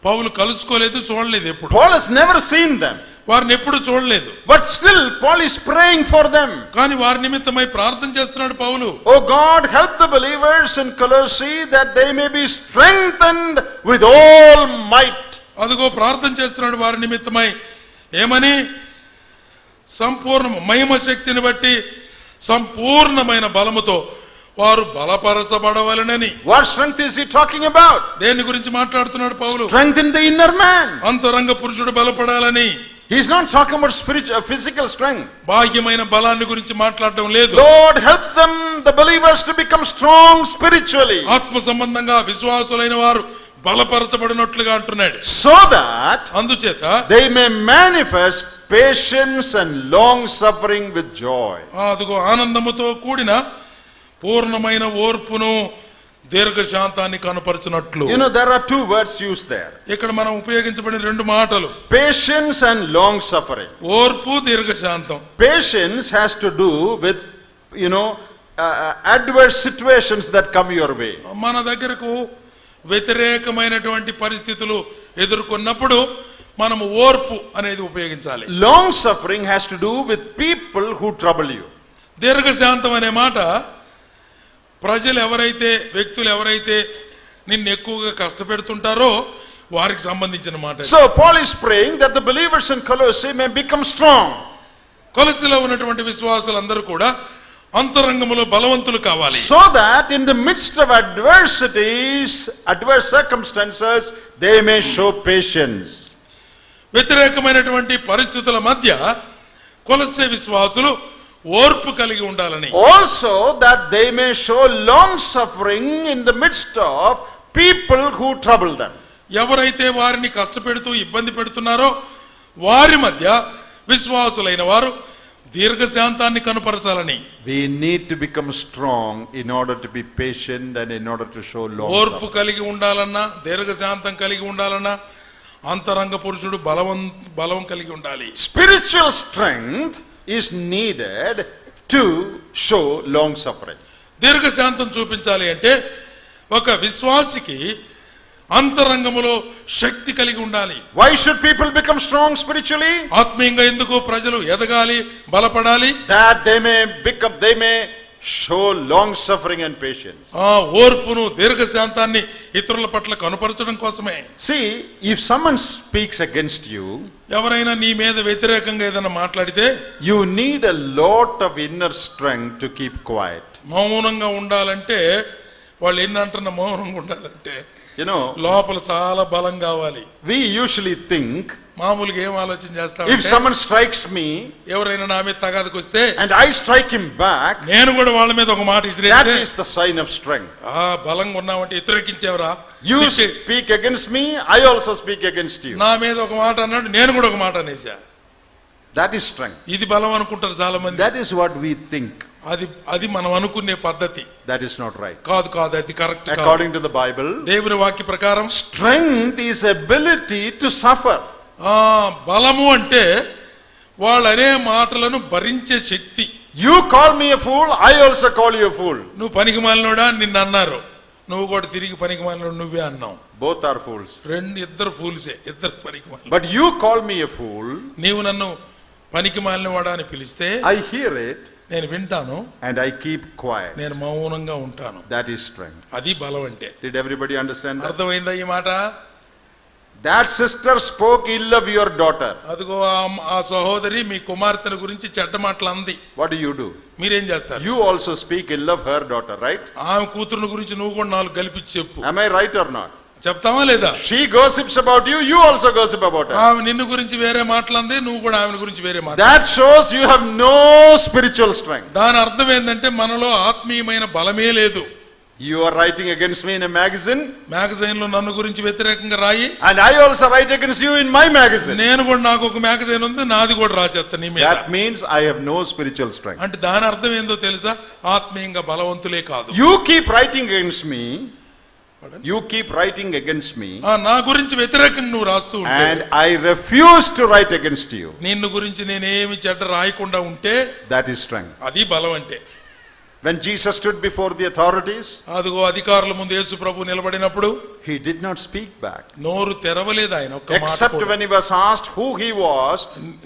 S2: పౌలు కలుసుకోలేదు, చూడలేదు ఎప్పుడు.
S1: Paul has never seen them.
S2: వారిని ఎప్పుడు చూడలేదు.
S1: But still Paul is praying for them.
S2: కానీ వారి నిమిత్తమై ప్రార్థన చేస్తున్నాడు పౌలు.
S1: Oh God, help the believers in Colossae that they may be strengthened with all might.
S2: అదిగో ప్రార్థన చేస్తున్నాడు వారి నిమిత్తమై. ఏమని? సంపూర్ణ మహిమ శక్తిని బట్టి సంపూర్ణమైన బలముతో వారు బలపరచబడవలెనని.
S1: What strength is he talking about?
S2: దేని గురించి మాట్లాడుతున్నాడు పౌలు?
S1: Strength in the inner man.
S2: అంతరంగ పురుషుడు బలపడాలని.
S1: He is not talking about spiritual, physical strength.
S2: బాహ్యమైన బలాన్ని గురించి మాట్లాడడం లేదు.
S1: Lord, help them, the believers, to become strong spiritually.
S2: ఆత్మ సంబంధంగా విశ్వాసులైన వారు బలపరచబడినట్లుగా అంటున్నాడు.
S1: So that
S2: అందుచేత
S1: they may manifest patience and long suffering with joy.
S2: అదిగో ఆనందముతో కూడిన పూర్ణమైన ఓర్పును దీర్ఘశాంతాన్ని కనపరచునట్లు.
S1: You know, there are two words used there.
S2: ఇక్కడ మనం ఉపయోగించబడిన 2 మాటలు,
S1: Patience and long suffering.
S2: ఓర్పు, దీర్ఘశాంతం.
S1: Patience has to do with, you know, adverse situations that come your way.
S2: మన దగ్గరకు వ్యతిరేకమైనటువంటి పరిస్థితులు ఎదుర్కొన్నప్పుడు మనము ఓర్పు అనేది ఉపయోగించాలి.
S1: Long suffering has to do with people who trouble you.
S2: దీర్ఘశాంతం అనే మాట ప్రజలు ఎవరైతే, వ్యక్తులు ఎవరైతే నిన్ను ఎక్కువగా కష్టపెడుతుంటారో వారికి సంబంధించిన మాట.
S1: So Paul is praying that the believers in Colossae may become strong.
S2: కొలస్సీలో ఉన్నటువంటి విశ్వాసులందరూ కూడా అంతరంగములో బలవంతులు కావాలి.
S1: So that in the midst of adversities, adverse circumstances, they may show patience.
S2: వ్యతిరేకమైనటువంటి పరిస్థితుల మధ్య కొలస్సీ విశ్వాసులు ఓర్పు కలిగి ఉండాలని.
S1: Also that they may show long suffering in the midst of people who trouble them.
S2: ఎవరైతే వారిని కష్టపెడుతూ ఇబ్బంది పెడుతున్నారో వారి మధ్య విశ్వాసులైన వారు దీర్ఘశాంతాన్ని కనపరచాలని.
S1: We need to become strong in order to be patient and in order to show long
S2: ఓర్పు
S1: suffering.
S2: కలిగి ఉండాలన్నా, దీర్ఘశాంతం కలిగి ఉండాలన్నా అంతరంగ పురుషుడు బలం కలిగి ఉండాలి.
S1: Spiritual strength is needed to show long suffering.
S2: దీర్ఘశాంతం చూపించాలి అంటే ఒక విశ్వాసికి అంతరంగములో శక్తి కలిగి ఉండాలి.
S1: Why should people become strong spiritually?
S2: ఆత్మీయంగా ఎందుకు ప్రజలు ఎదగాలి, బలపడాలి?
S1: That they may show long suffering and patience.
S2: ఓర్పును, దీర్ఘశాంతాన్ని ఇతరుల పట్ల కనపరచడం కోసమే.
S1: See, if someone speaks against you,
S2: ఎవరైనా నీ మీద వ్యతిరేకంగా ఏదైనా మాట్లాడితే
S1: you need a lot of inner strength to keep quiet.
S2: మౌనంగా ఉండాలంటే, వాళ్ళు ఎన్ని అంటున్న మౌనంగా ఉండాలంటే
S1: You know,
S2: లోపల చాలా బలం కావాలి.
S1: we usually think,
S2: మామూలుగా ఏం ఆలోచన చేస్తాం,
S1: if someone strikes me
S2: ఎవరైనా నా మీద తగాదకు వస్తే
S1: and I strike him back,
S2: నేను కూడా వాళ్ళ మీద ఒక మాట
S1: that
S2: ఇసిరేస్తే
S1: is the sign of strength.
S2: బలంగా ఉన్నావంటే వ్యతిరేకించేవరా,
S1: You speak against me, I also speak against you.
S2: నా మీద ఒక మాట అన్నాడు, నేను కూడా ఒక మాట అనేసా.
S1: That is strength.
S2: ఇది బలం అనుకుంటారు చాలా మంది.
S1: That is what we think.
S2: అది మనం అనుకునే పద్ధతి.
S1: That is not right.
S2: కాదు, అది correct.
S1: According to the Bible,
S2: దేవుని వాక్య ప్రకారం
S1: strength is ability to suffer.
S2: బలము అంటే వాళ్ళనే మాటలను భరించే శక్తి.
S1: You call me a fool, I also call you a fool.
S2: నువ్వు పనికిమాలినోడా నిన్ను అన్నారు, నువ్వు కూడా తిరిగి పనికిమాలినోడు నువ్వే అన్నావు.
S1: Both are fools.
S2: ఇద్దరు ఫూల్సే, ఇద్దరు పనికిమాలి.
S1: But you call me a fool,
S2: నీవు నన్ను పనికిమాలినవాడా అని పిలిస్తే
S1: I hear it
S2: నేను వింటాను,
S1: and I keep quiet.
S2: నేను మౌనంగా ఉంటాను.
S1: That is strength.
S2: అది బలం అంటే.
S1: Did everybody understand that?
S2: అర్థమైందా ఈ మాట?
S1: That sister spoke ill of your daughter.
S2: అదిగో ఆ సహోదరి మీ కుమార్తెల గురించి చెడ్డ మాటలు అంది.
S1: What do?
S2: మీరేం చేస్తారు?
S1: You also speak ill of her daughter, right?
S2: ఆమె కూతురుని గురించి నువ్వు కూడా 4 గలిపించి చెప్పు.
S1: Am I right or not?
S2: చెప్తావా లేదా?
S1: She gossips about you, you also gossip about her.
S2: ఆమె నిన్ను గురించి వేరే మాటలంది, నువ్వు కూడా ఆమె గురించి వేరే మాట.
S1: That shows you have no spiritual strength.
S2: దాని అర్థం ఏంటంటే మనలో ఆత్మీయమైన బలమే లేదు.
S1: You are writing against me in a magazine,
S2: magazine లో నన్ను గురించి వ్యతిరేకంగా రాయి,
S1: and I also write against you in my magazine.
S2: నేను కూడా, నాకు ఒక మ్యాగజైన్ ఉంది, నాది కూడా రాసేస్తా నీ మీద.
S1: That means I have no spiritual strength.
S2: అంటే దాని అర్థం ఏందో తెలుసా? ఆత్మీయంగా బలవంతులే కాదు.
S1: You keep writing against me. You keep writing against me.
S2: నా గురించి వ్యతిరేకంగా నువ్వు రాస్తూ ఉంటే,
S1: and I refuse to write against you.
S2: నిన్ను గురించి నేనేమి చెడ్డ రాయకుండా ఉంటే,
S1: that is strength.
S2: అది బలం అంటే.
S1: When Jesus stood before the authorities,
S2: అదిగో అధికారుల ముందు యేసు ప్రభు నిలబడినప్పుడు,
S1: he did not speak back.
S2: నోరు తెరవలేదు ఆయన ఒక్క మాట.
S1: Except when he was asked who he was,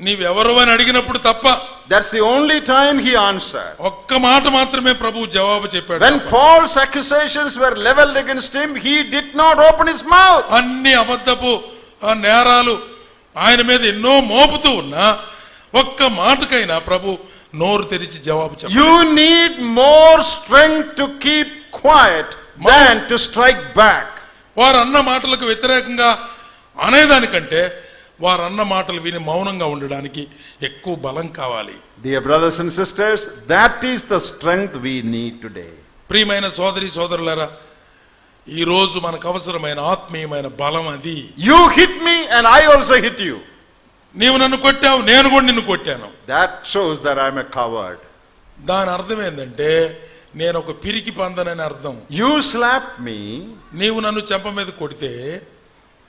S2: నీవెవరు అని అడిగినప్పుడు తప్ప.
S1: That's the only time he answered.
S2: ఒక్క మాట మాత్రమే ప్రభు జవాబు చెప్పాడు.
S1: When false accusations were leveled against him, he did not open his mouth.
S2: అన్ని అబద్ధపు నేరాలు ఆయన మీద ఎన్నో మోపుతూ ఉన్నా ఒక్క మాటకైనా ప్రభు నోరు తెరిచి జవాబు చెప్పాడు.
S1: You need more strength to keep quiet than to strike back.
S2: వారు అన్న మాటలకు వ్యతిరేకంగా అనేదానికంటే వారు అన్న మాటలు విని మౌనంగా ఉండడానికి ఎక్కువ బలం కావాలి.
S1: Dear brothers and sisters, that is the strength we need today.
S2: ప్రియమైన సోదరి సోదరులారా, ఈ రోజు మనకు అవసరమైన ఆత్మీయమైన బలం అది.
S1: You hit me and I also hit you.
S2: నీవు నన్ను కొట్టావు, నేను కూడా నిన్ను కొట్టాను.
S1: That shows that I am a coward.
S2: దాని అర్థం ఏంటంటే నేను ఒక పిరికి పందనని అర్థం.
S1: You slapped me,
S2: నీవు నన్ను చెంప మీద కొడితే,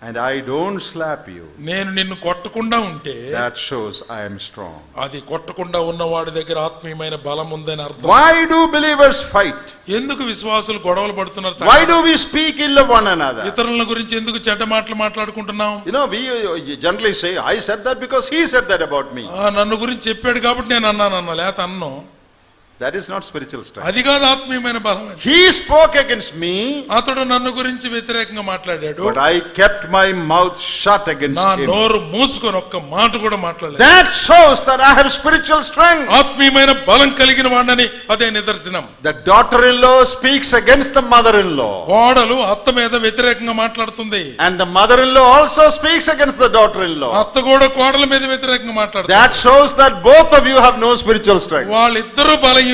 S1: and I don't slap you.
S2: నేను నిన్ను కొట్టకుండా ఉంటే,
S1: that shows I am strong.
S2: అది కొట్టకుండా ఉన్నవాడి దగ్గర ఆత్మీయమైన బలం ఉందని అర్థం.
S1: Why do believers fight?
S2: ఎందుకు విశ్వాసులు గొడవలు పడుతున్నారు?
S1: Why do we speak ill of one another?
S2: ఇతరుల గురించి ఎందుకు చెడ్డ మాటలు మాట్లాడుకుంటున్నాం?
S1: You know, we generally say I said that because he said that about me.
S2: నన్ను గురించి చెప్పాడు కాబట్టి నేను అన్నాను, లేత అన్ను.
S1: That is not spiritual strength.
S2: అది కాదు ఆత్మీయమైన బలం.
S1: He spoke against me,
S2: అతడు నన్ను గురించి వ్యతిరేకంగా మాట్లాడాడు,
S1: but I kept my mouth shut against
S2: నా
S1: him.
S2: నోరు మూసుకొని ఒక్క మాట కూడా మాట్లాడలేదు.
S1: That shows that I have spiritual strength.
S2: ఆత్మీయమైన బలం కలిగిన వాడిని అదే నిదర్శనం.
S1: The daughter-in-law speaks against the mother-in-law,
S2: కోడలు అత్త మీద వ్యతిరేకంగా మాట్లాడుతుంది,
S1: and the mother-in-law also speaks against the daughter-in-law.
S2: అత్త కూడా కోడల మీద వ్యతిరేకంగా మాట్లాడుతుంది.
S1: That shows that both of you have no spiritual strength.
S2: వాళ్ళిద్దరూ బలహీనులే,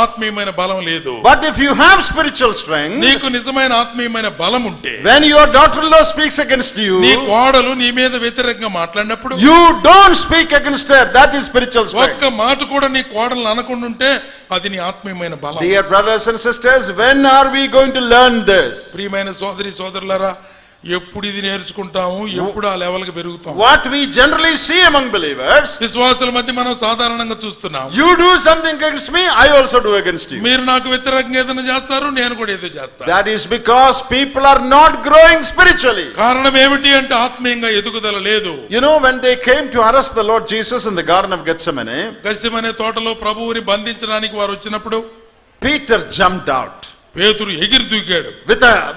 S2: ఆత్మీయమైన బలం లేదు.
S1: But if you have spiritual strength,
S2: నీకు నిజమైన ఆత్మీయమైన బలం ఉంటే,
S1: when your daughter-in-law speaks against you,
S2: నీ కోడలు నీ మీద వ్యతిరేకంగా మాట్లాడినప్పుడు
S1: you don't speak against her. That is spiritual strength.
S2: ఒక్క మాట కూడా నీ కోడలు అనకుండా ఉంటే అది నీ ఆత్మీయమైన బలం.
S1: Dear brothers and sisters, when are we going to learn this?
S2: ప్రియమైన సోదరి సోదరులారా, ఎప్పుడు ఇది నేర్చుకుంటాము, ఎప్పుడు ఆ లెవెల్ కి పెరుగుతాం?
S1: What we generally see among believers,
S2: విశ్వాసుల మధ్య మనం సాధారణంగా చూస్తున్నాం,
S1: you do something against me, I also do against you.
S2: మీరు నాకు వ్యతిరేకంగా ఏదైనా చేస్తారు, నేను కూడా ఏదో చేస్తాను.
S1: That is because people are not growing spiritually.
S2: కారణం ఏమిటి అంటే ఆత్మీయంగా ఎదుగుదల లేదు.
S1: You know, when they came to arrest the Lord Jesus in the Garden of Gethsemane,
S2: Gethsemane తోటలో ప్రభువుని బంధించడానికి వారు వచ్చినప్పుడు
S1: Peter jumped out
S2: పేతురు ఎగిరి దూకాడు,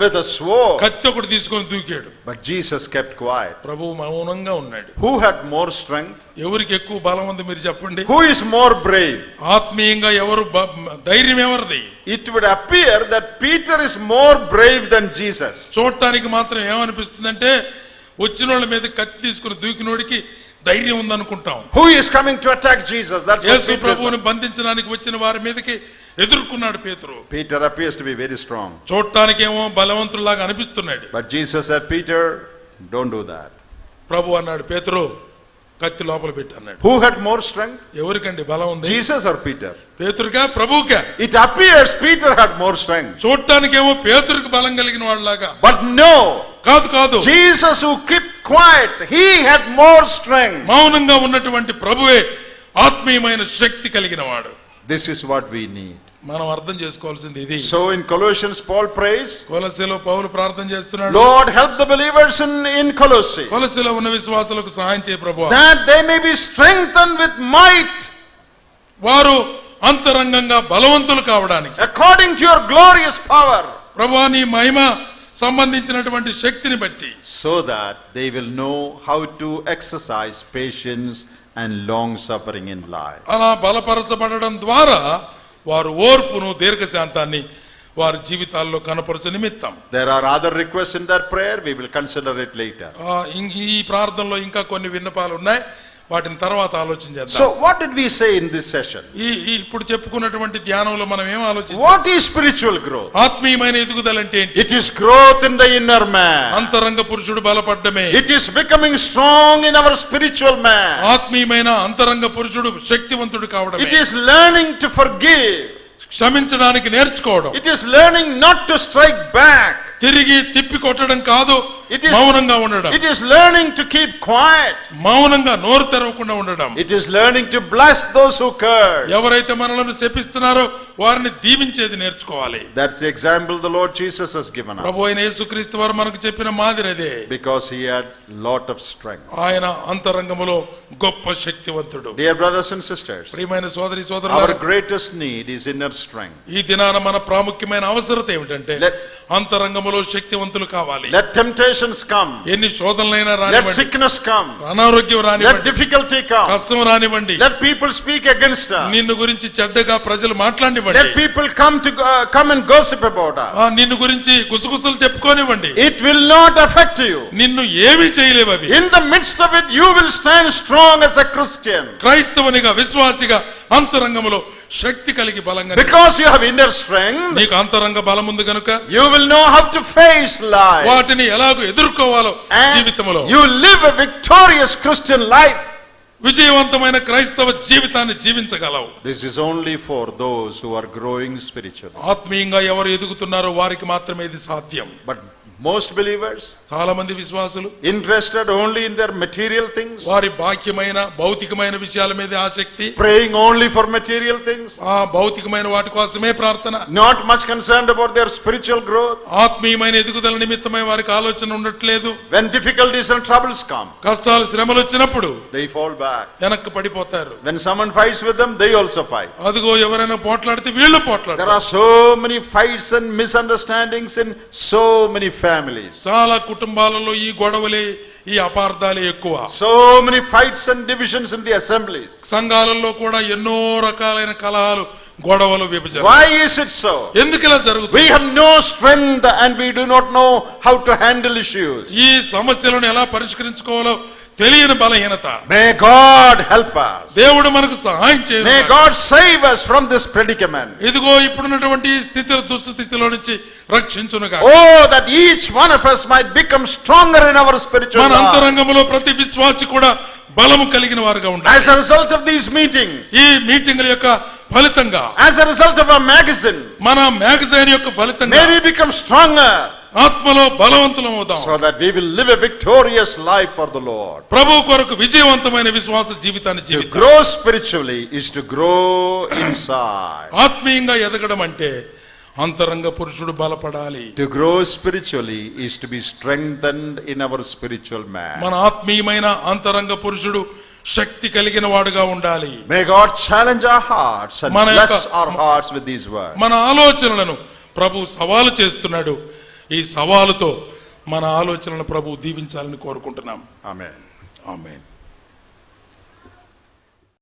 S1: with a sword.
S2: కత్తి ఒకటి తీసుకొని దూకాడు.
S1: But Jesus kept quiet.
S2: ప్రభువు మౌనంగా ఉన్నాడు.
S1: Who had more strength?
S2: ఎవరికి ఎక్కువ బలం ఉంది మీరు చెప్పండి?
S1: Who is more brave?
S2: ఆత్మీయంగా ఎవరు ధైర్యం ఎవరిది?
S1: It would appear that Peter is more brave than Jesus.
S2: చూడటానికి మాత్రం ఏమనిపిస్తుందంటే వచ్చిన వాళ్ళ మీద కత్తి తీసుకుని దూకినోడికి ధైర్యం ఉందనుకుంటాం.
S1: Who is coming to attack Jesus? That's what
S2: Yesu
S1: Peter
S2: ప్రభువుని
S1: is.
S2: బంధించడానికి వచ్చిన వారి మీదకి ఎదుర్కొన్నాడు పేతురు.
S1: Peter appears to be very strong.
S2: చూడటానికేమో బలవంతుల్లాగా అనిపిస్తున్నాడు.
S1: But Jesus said, Peter, don't do that.
S2: ప్రభు అన్నాడు, పేతురు కత్తి లోపల పెట్టి అన్నాడు.
S1: Who had more strength?
S2: ఎవరికండి బలం ఉంది?
S1: Jesus or Peter?
S2: పేతురుకా ప్రభువుకా?
S1: It appears Peter had more strength.
S2: చూడటానికేమో పేతురుకి బలం కలిగిన వాళ్ళలాగా.
S1: But no.
S2: కాదు.
S1: Jesus who kept quiet, he had more strength.
S2: మౌనంగా ఉన్నటువంటి ప్రభువే ఆత్మీయమైన శక్తి కలిగిన వాడు.
S1: This is what we need.
S2: మనం అర్థం చేసుకోవాల్సింది ఇది.
S1: So in Colossians, Paul prays,
S2: కొలస్సీలో పౌలు ప్రార్థన చేస్తున్నాడు,
S1: Lord, help the believers in Colossae,
S2: కొలస్సీలో ఉన్న విశ్వాసులకు సహాయం చేయ ప్రభువా,
S1: that they may be strengthened with might,
S2: వారు అంతరంగంగా బలవంతులు కావడానికి,
S1: according to your glorious power,
S2: ప్రభువా నీ మహిమ సంబంధించినటువంటి శక్తిని బట్టి,
S1: so that they will know how to exercise patience and long suffering in life.
S2: అలా బలపరచబడడం ద్వారా వారు ఓర్పును దీర్ఘశాంతాన్ని వారి జీవితాల్లో కనపరచు నిమిత్తం.
S1: There are other requests in that prayer. We will consider it later.
S2: ఈ ప్రార్థనలో ఇంకా కొన్ని విన్నపాలు ఉన్నాయి, వాటిని తర్వాత ఆలోచన చేద్దాం.
S1: So what did we say in this session?
S2: ఇప్పుడు చెప్పుకున్నటువంటి ధ్యానంలో మనం ఏం ఆలోచించాం?
S1: What is spiritual growth?
S2: ఆత్మీయమైన ఎదుగుదల అంటే ఏంటి?
S1: It is growth in the inner man.
S2: అంతరంగ పురుషుడు బలపడ్డమే.
S1: It is becoming strong in our spiritual man.
S2: ఆత్మీయమైన అంతరంగ పురుషుడు శక్తివంతుడు కావడమే.
S1: It is learning to forgive.
S2: క్షమించడానికి నేర్చుకోవడం.
S1: It is learning not to strike back.
S2: తిరిగి తిప్పి కొట్టడం కాదు, మౌనంగా ఉండడం.
S1: It is learning to keep quiet.
S2: మౌనంగా నోరు తెరవకుండా ఉండడం.
S1: It is learning to bless those who curse.
S2: ఎవరైతే మనలను శపిస్తున్నారో వారిని దీవించేది నేర్చుకోవాలి.
S1: That's the example the Lord Jesus has given us.
S2: ప్రభువైన యేసుక్రీస్తు వారు మనకు చెప్పిన మాదిరి అదే.
S1: Because he had lot of strength.
S2: ఆయన అంతరంగములో గొప్ప శక్తివంతుడు.
S1: Dear brothers and sisters,
S2: ప్రియమైన సోదరి సోదరులారా,
S1: our greatest need is inner strength.
S2: ఈ దినాన మన ప్రాముఖ్యమైన అవసరత ఏమిటంటే అంతరంగములో శక్తివంతులు కావాలి.
S1: Let temptations come.
S2: ఎన్ని శోధనలైనా
S1: Let
S2: రానివ్వండి,
S1: sickness come.
S2: అనారోగ్యం
S1: Let
S2: రానివ్వండి,
S1: difficulty come.
S2: కష్టం రానివ్వండి,
S1: Let people speak against us.
S2: నిన్ను గురించి చెడ్డగా ప్రజలు మాట్లాడివ్వండి,
S1: Let people come and gossip about us.
S2: నిన్ను గురించి గుసగుసలు చెప్పుకోనివ్వండి,
S1: It will not affect you.
S2: నిన్ను ఏమీ చేయలేవు అవి.
S1: In the midst of it, you will stand strong as a Christian.
S2: క్రైస్తవునిగా విశ్వాసిగా అంతరంగములో శక్తి కలిగి బలంగా,
S1: Because you have inner strength,
S2: నీకు అంతరంగ బలం ఉంది కనుక
S1: you will know how to face life.
S2: వాటిని ఎలాగో ఎదుర్కోవాలో
S1: And
S2: జీవితంలో
S1: you live a victorious Christian life.
S2: విజయవంతమైన క్రైస్తవ జీవితాన్ని జీవించగలవు.
S1: This is only for those who are growing spiritually.
S2: ఆత్మీయంగా ఎవరు ఎదుగుతున్నారో వారికి మాత్రమే ఇది సాధ్యం.
S1: But most believers,
S2: చాలా మంది విశ్వాసులు
S1: interested only in their material things,
S2: వారి బాహ్యమైన భౌతికమైన విషయాల మీద ఆసక్తి,
S1: praying only for material things,
S2: ఆ భౌతికమైన వాటి కోసమే ప్రార్థన,
S1: not much concerned about their spiritual growth.
S2: ఆత్మీయమైన ఎదుగుదల నిమిత్తమై వారికి ఆలోచన ఉండట్లేదు.
S1: When difficulties and troubles come,
S2: కష్టాలు శ్రమలు వచ్చినప్పుడు
S1: they fall back.
S2: వెనక్కి పడిపోతారు.
S1: When someone fights with them, they also fight.
S2: అదిగో ఎవరైనా పోట్లాడితే వీళ్ళు
S1: There
S2: పోట్లాడతారు.
S1: are so many fights and misunderstandings in so many families.
S2: చాలా కుటుంబాలలో ఈ గొడవలే, ఈ అపార్థాలే ఎక్కువ.
S1: So many fights and divisions in the assemblies.
S2: సంఘాలలో కూడా ఎన్నో రకాలైన కలహాలు, గొడవలు, విభజన.
S1: Why is it so?
S2: ఎందుకు ఇలా జరుగుతుంది?
S1: We have no strength and we do not know how to handle issues.
S2: ఈ సమస్యలను ఎలా పరిష్కరించుకోవాలో తెలియని బలహీనత.
S1: May God help us.
S2: దేవుడు మనకు సహాయం
S1: May
S2: చేయను.
S1: God save us from this predicament.
S2: ఇదిగో ఇప్పుడున్నటువంటి స్థితిలో, దుస్థితిలో నుంచి రక్షించునుగా.
S1: Oh, that each one of us might become stronger in our spiritual
S2: మన
S1: life.
S2: అంతరంగంలో ప్రతి విశ్వాసి కూడా బలము కలిగిన వారుగా ఉండాలి.
S1: As a result of these meetings,
S2: ఈ మీటింగుల యొక్క ఫలితంగా,
S1: as a result of our magazine,
S2: మన మ్యాగజైన్ యొక్క ఫలితంగా
S1: may we become stronger,
S2: ఆత్మలో బలవంతులం అవుదాం.
S1: so that we will live a victorious life for the Lord.
S2: ప్రభు కొరకు విజయవంతమైన విశ్వాస జీవితాన్ని
S1: To
S2: జీవిద్దాం.
S1: grow spiritually is to grow inside.
S2: ఆత్మీయంగా ఎదగడం అంటే అంతరంగ పురుషుడు బలపడాలి.
S1: To grow spiritually is to be strengthened in our spiritual man.
S2: మన ఆత్మీయమైన అంతరంగ పురుషుడు శక్తి కలిగిన వాడుగా ఉండాలి.
S1: May God challenge our hearts and
S2: మన యొక్క-
S1: bless our hearts with these words.
S2: మన ఆలోచనలను ప్రభు సవాలు చేస్తున్నాడు. ఈ సవాలుతో మన ఆలోచనలను ప్రభు దీవించాలని కోరుకుంటున్నాం.
S1: Amen.
S2: ఆమేన్.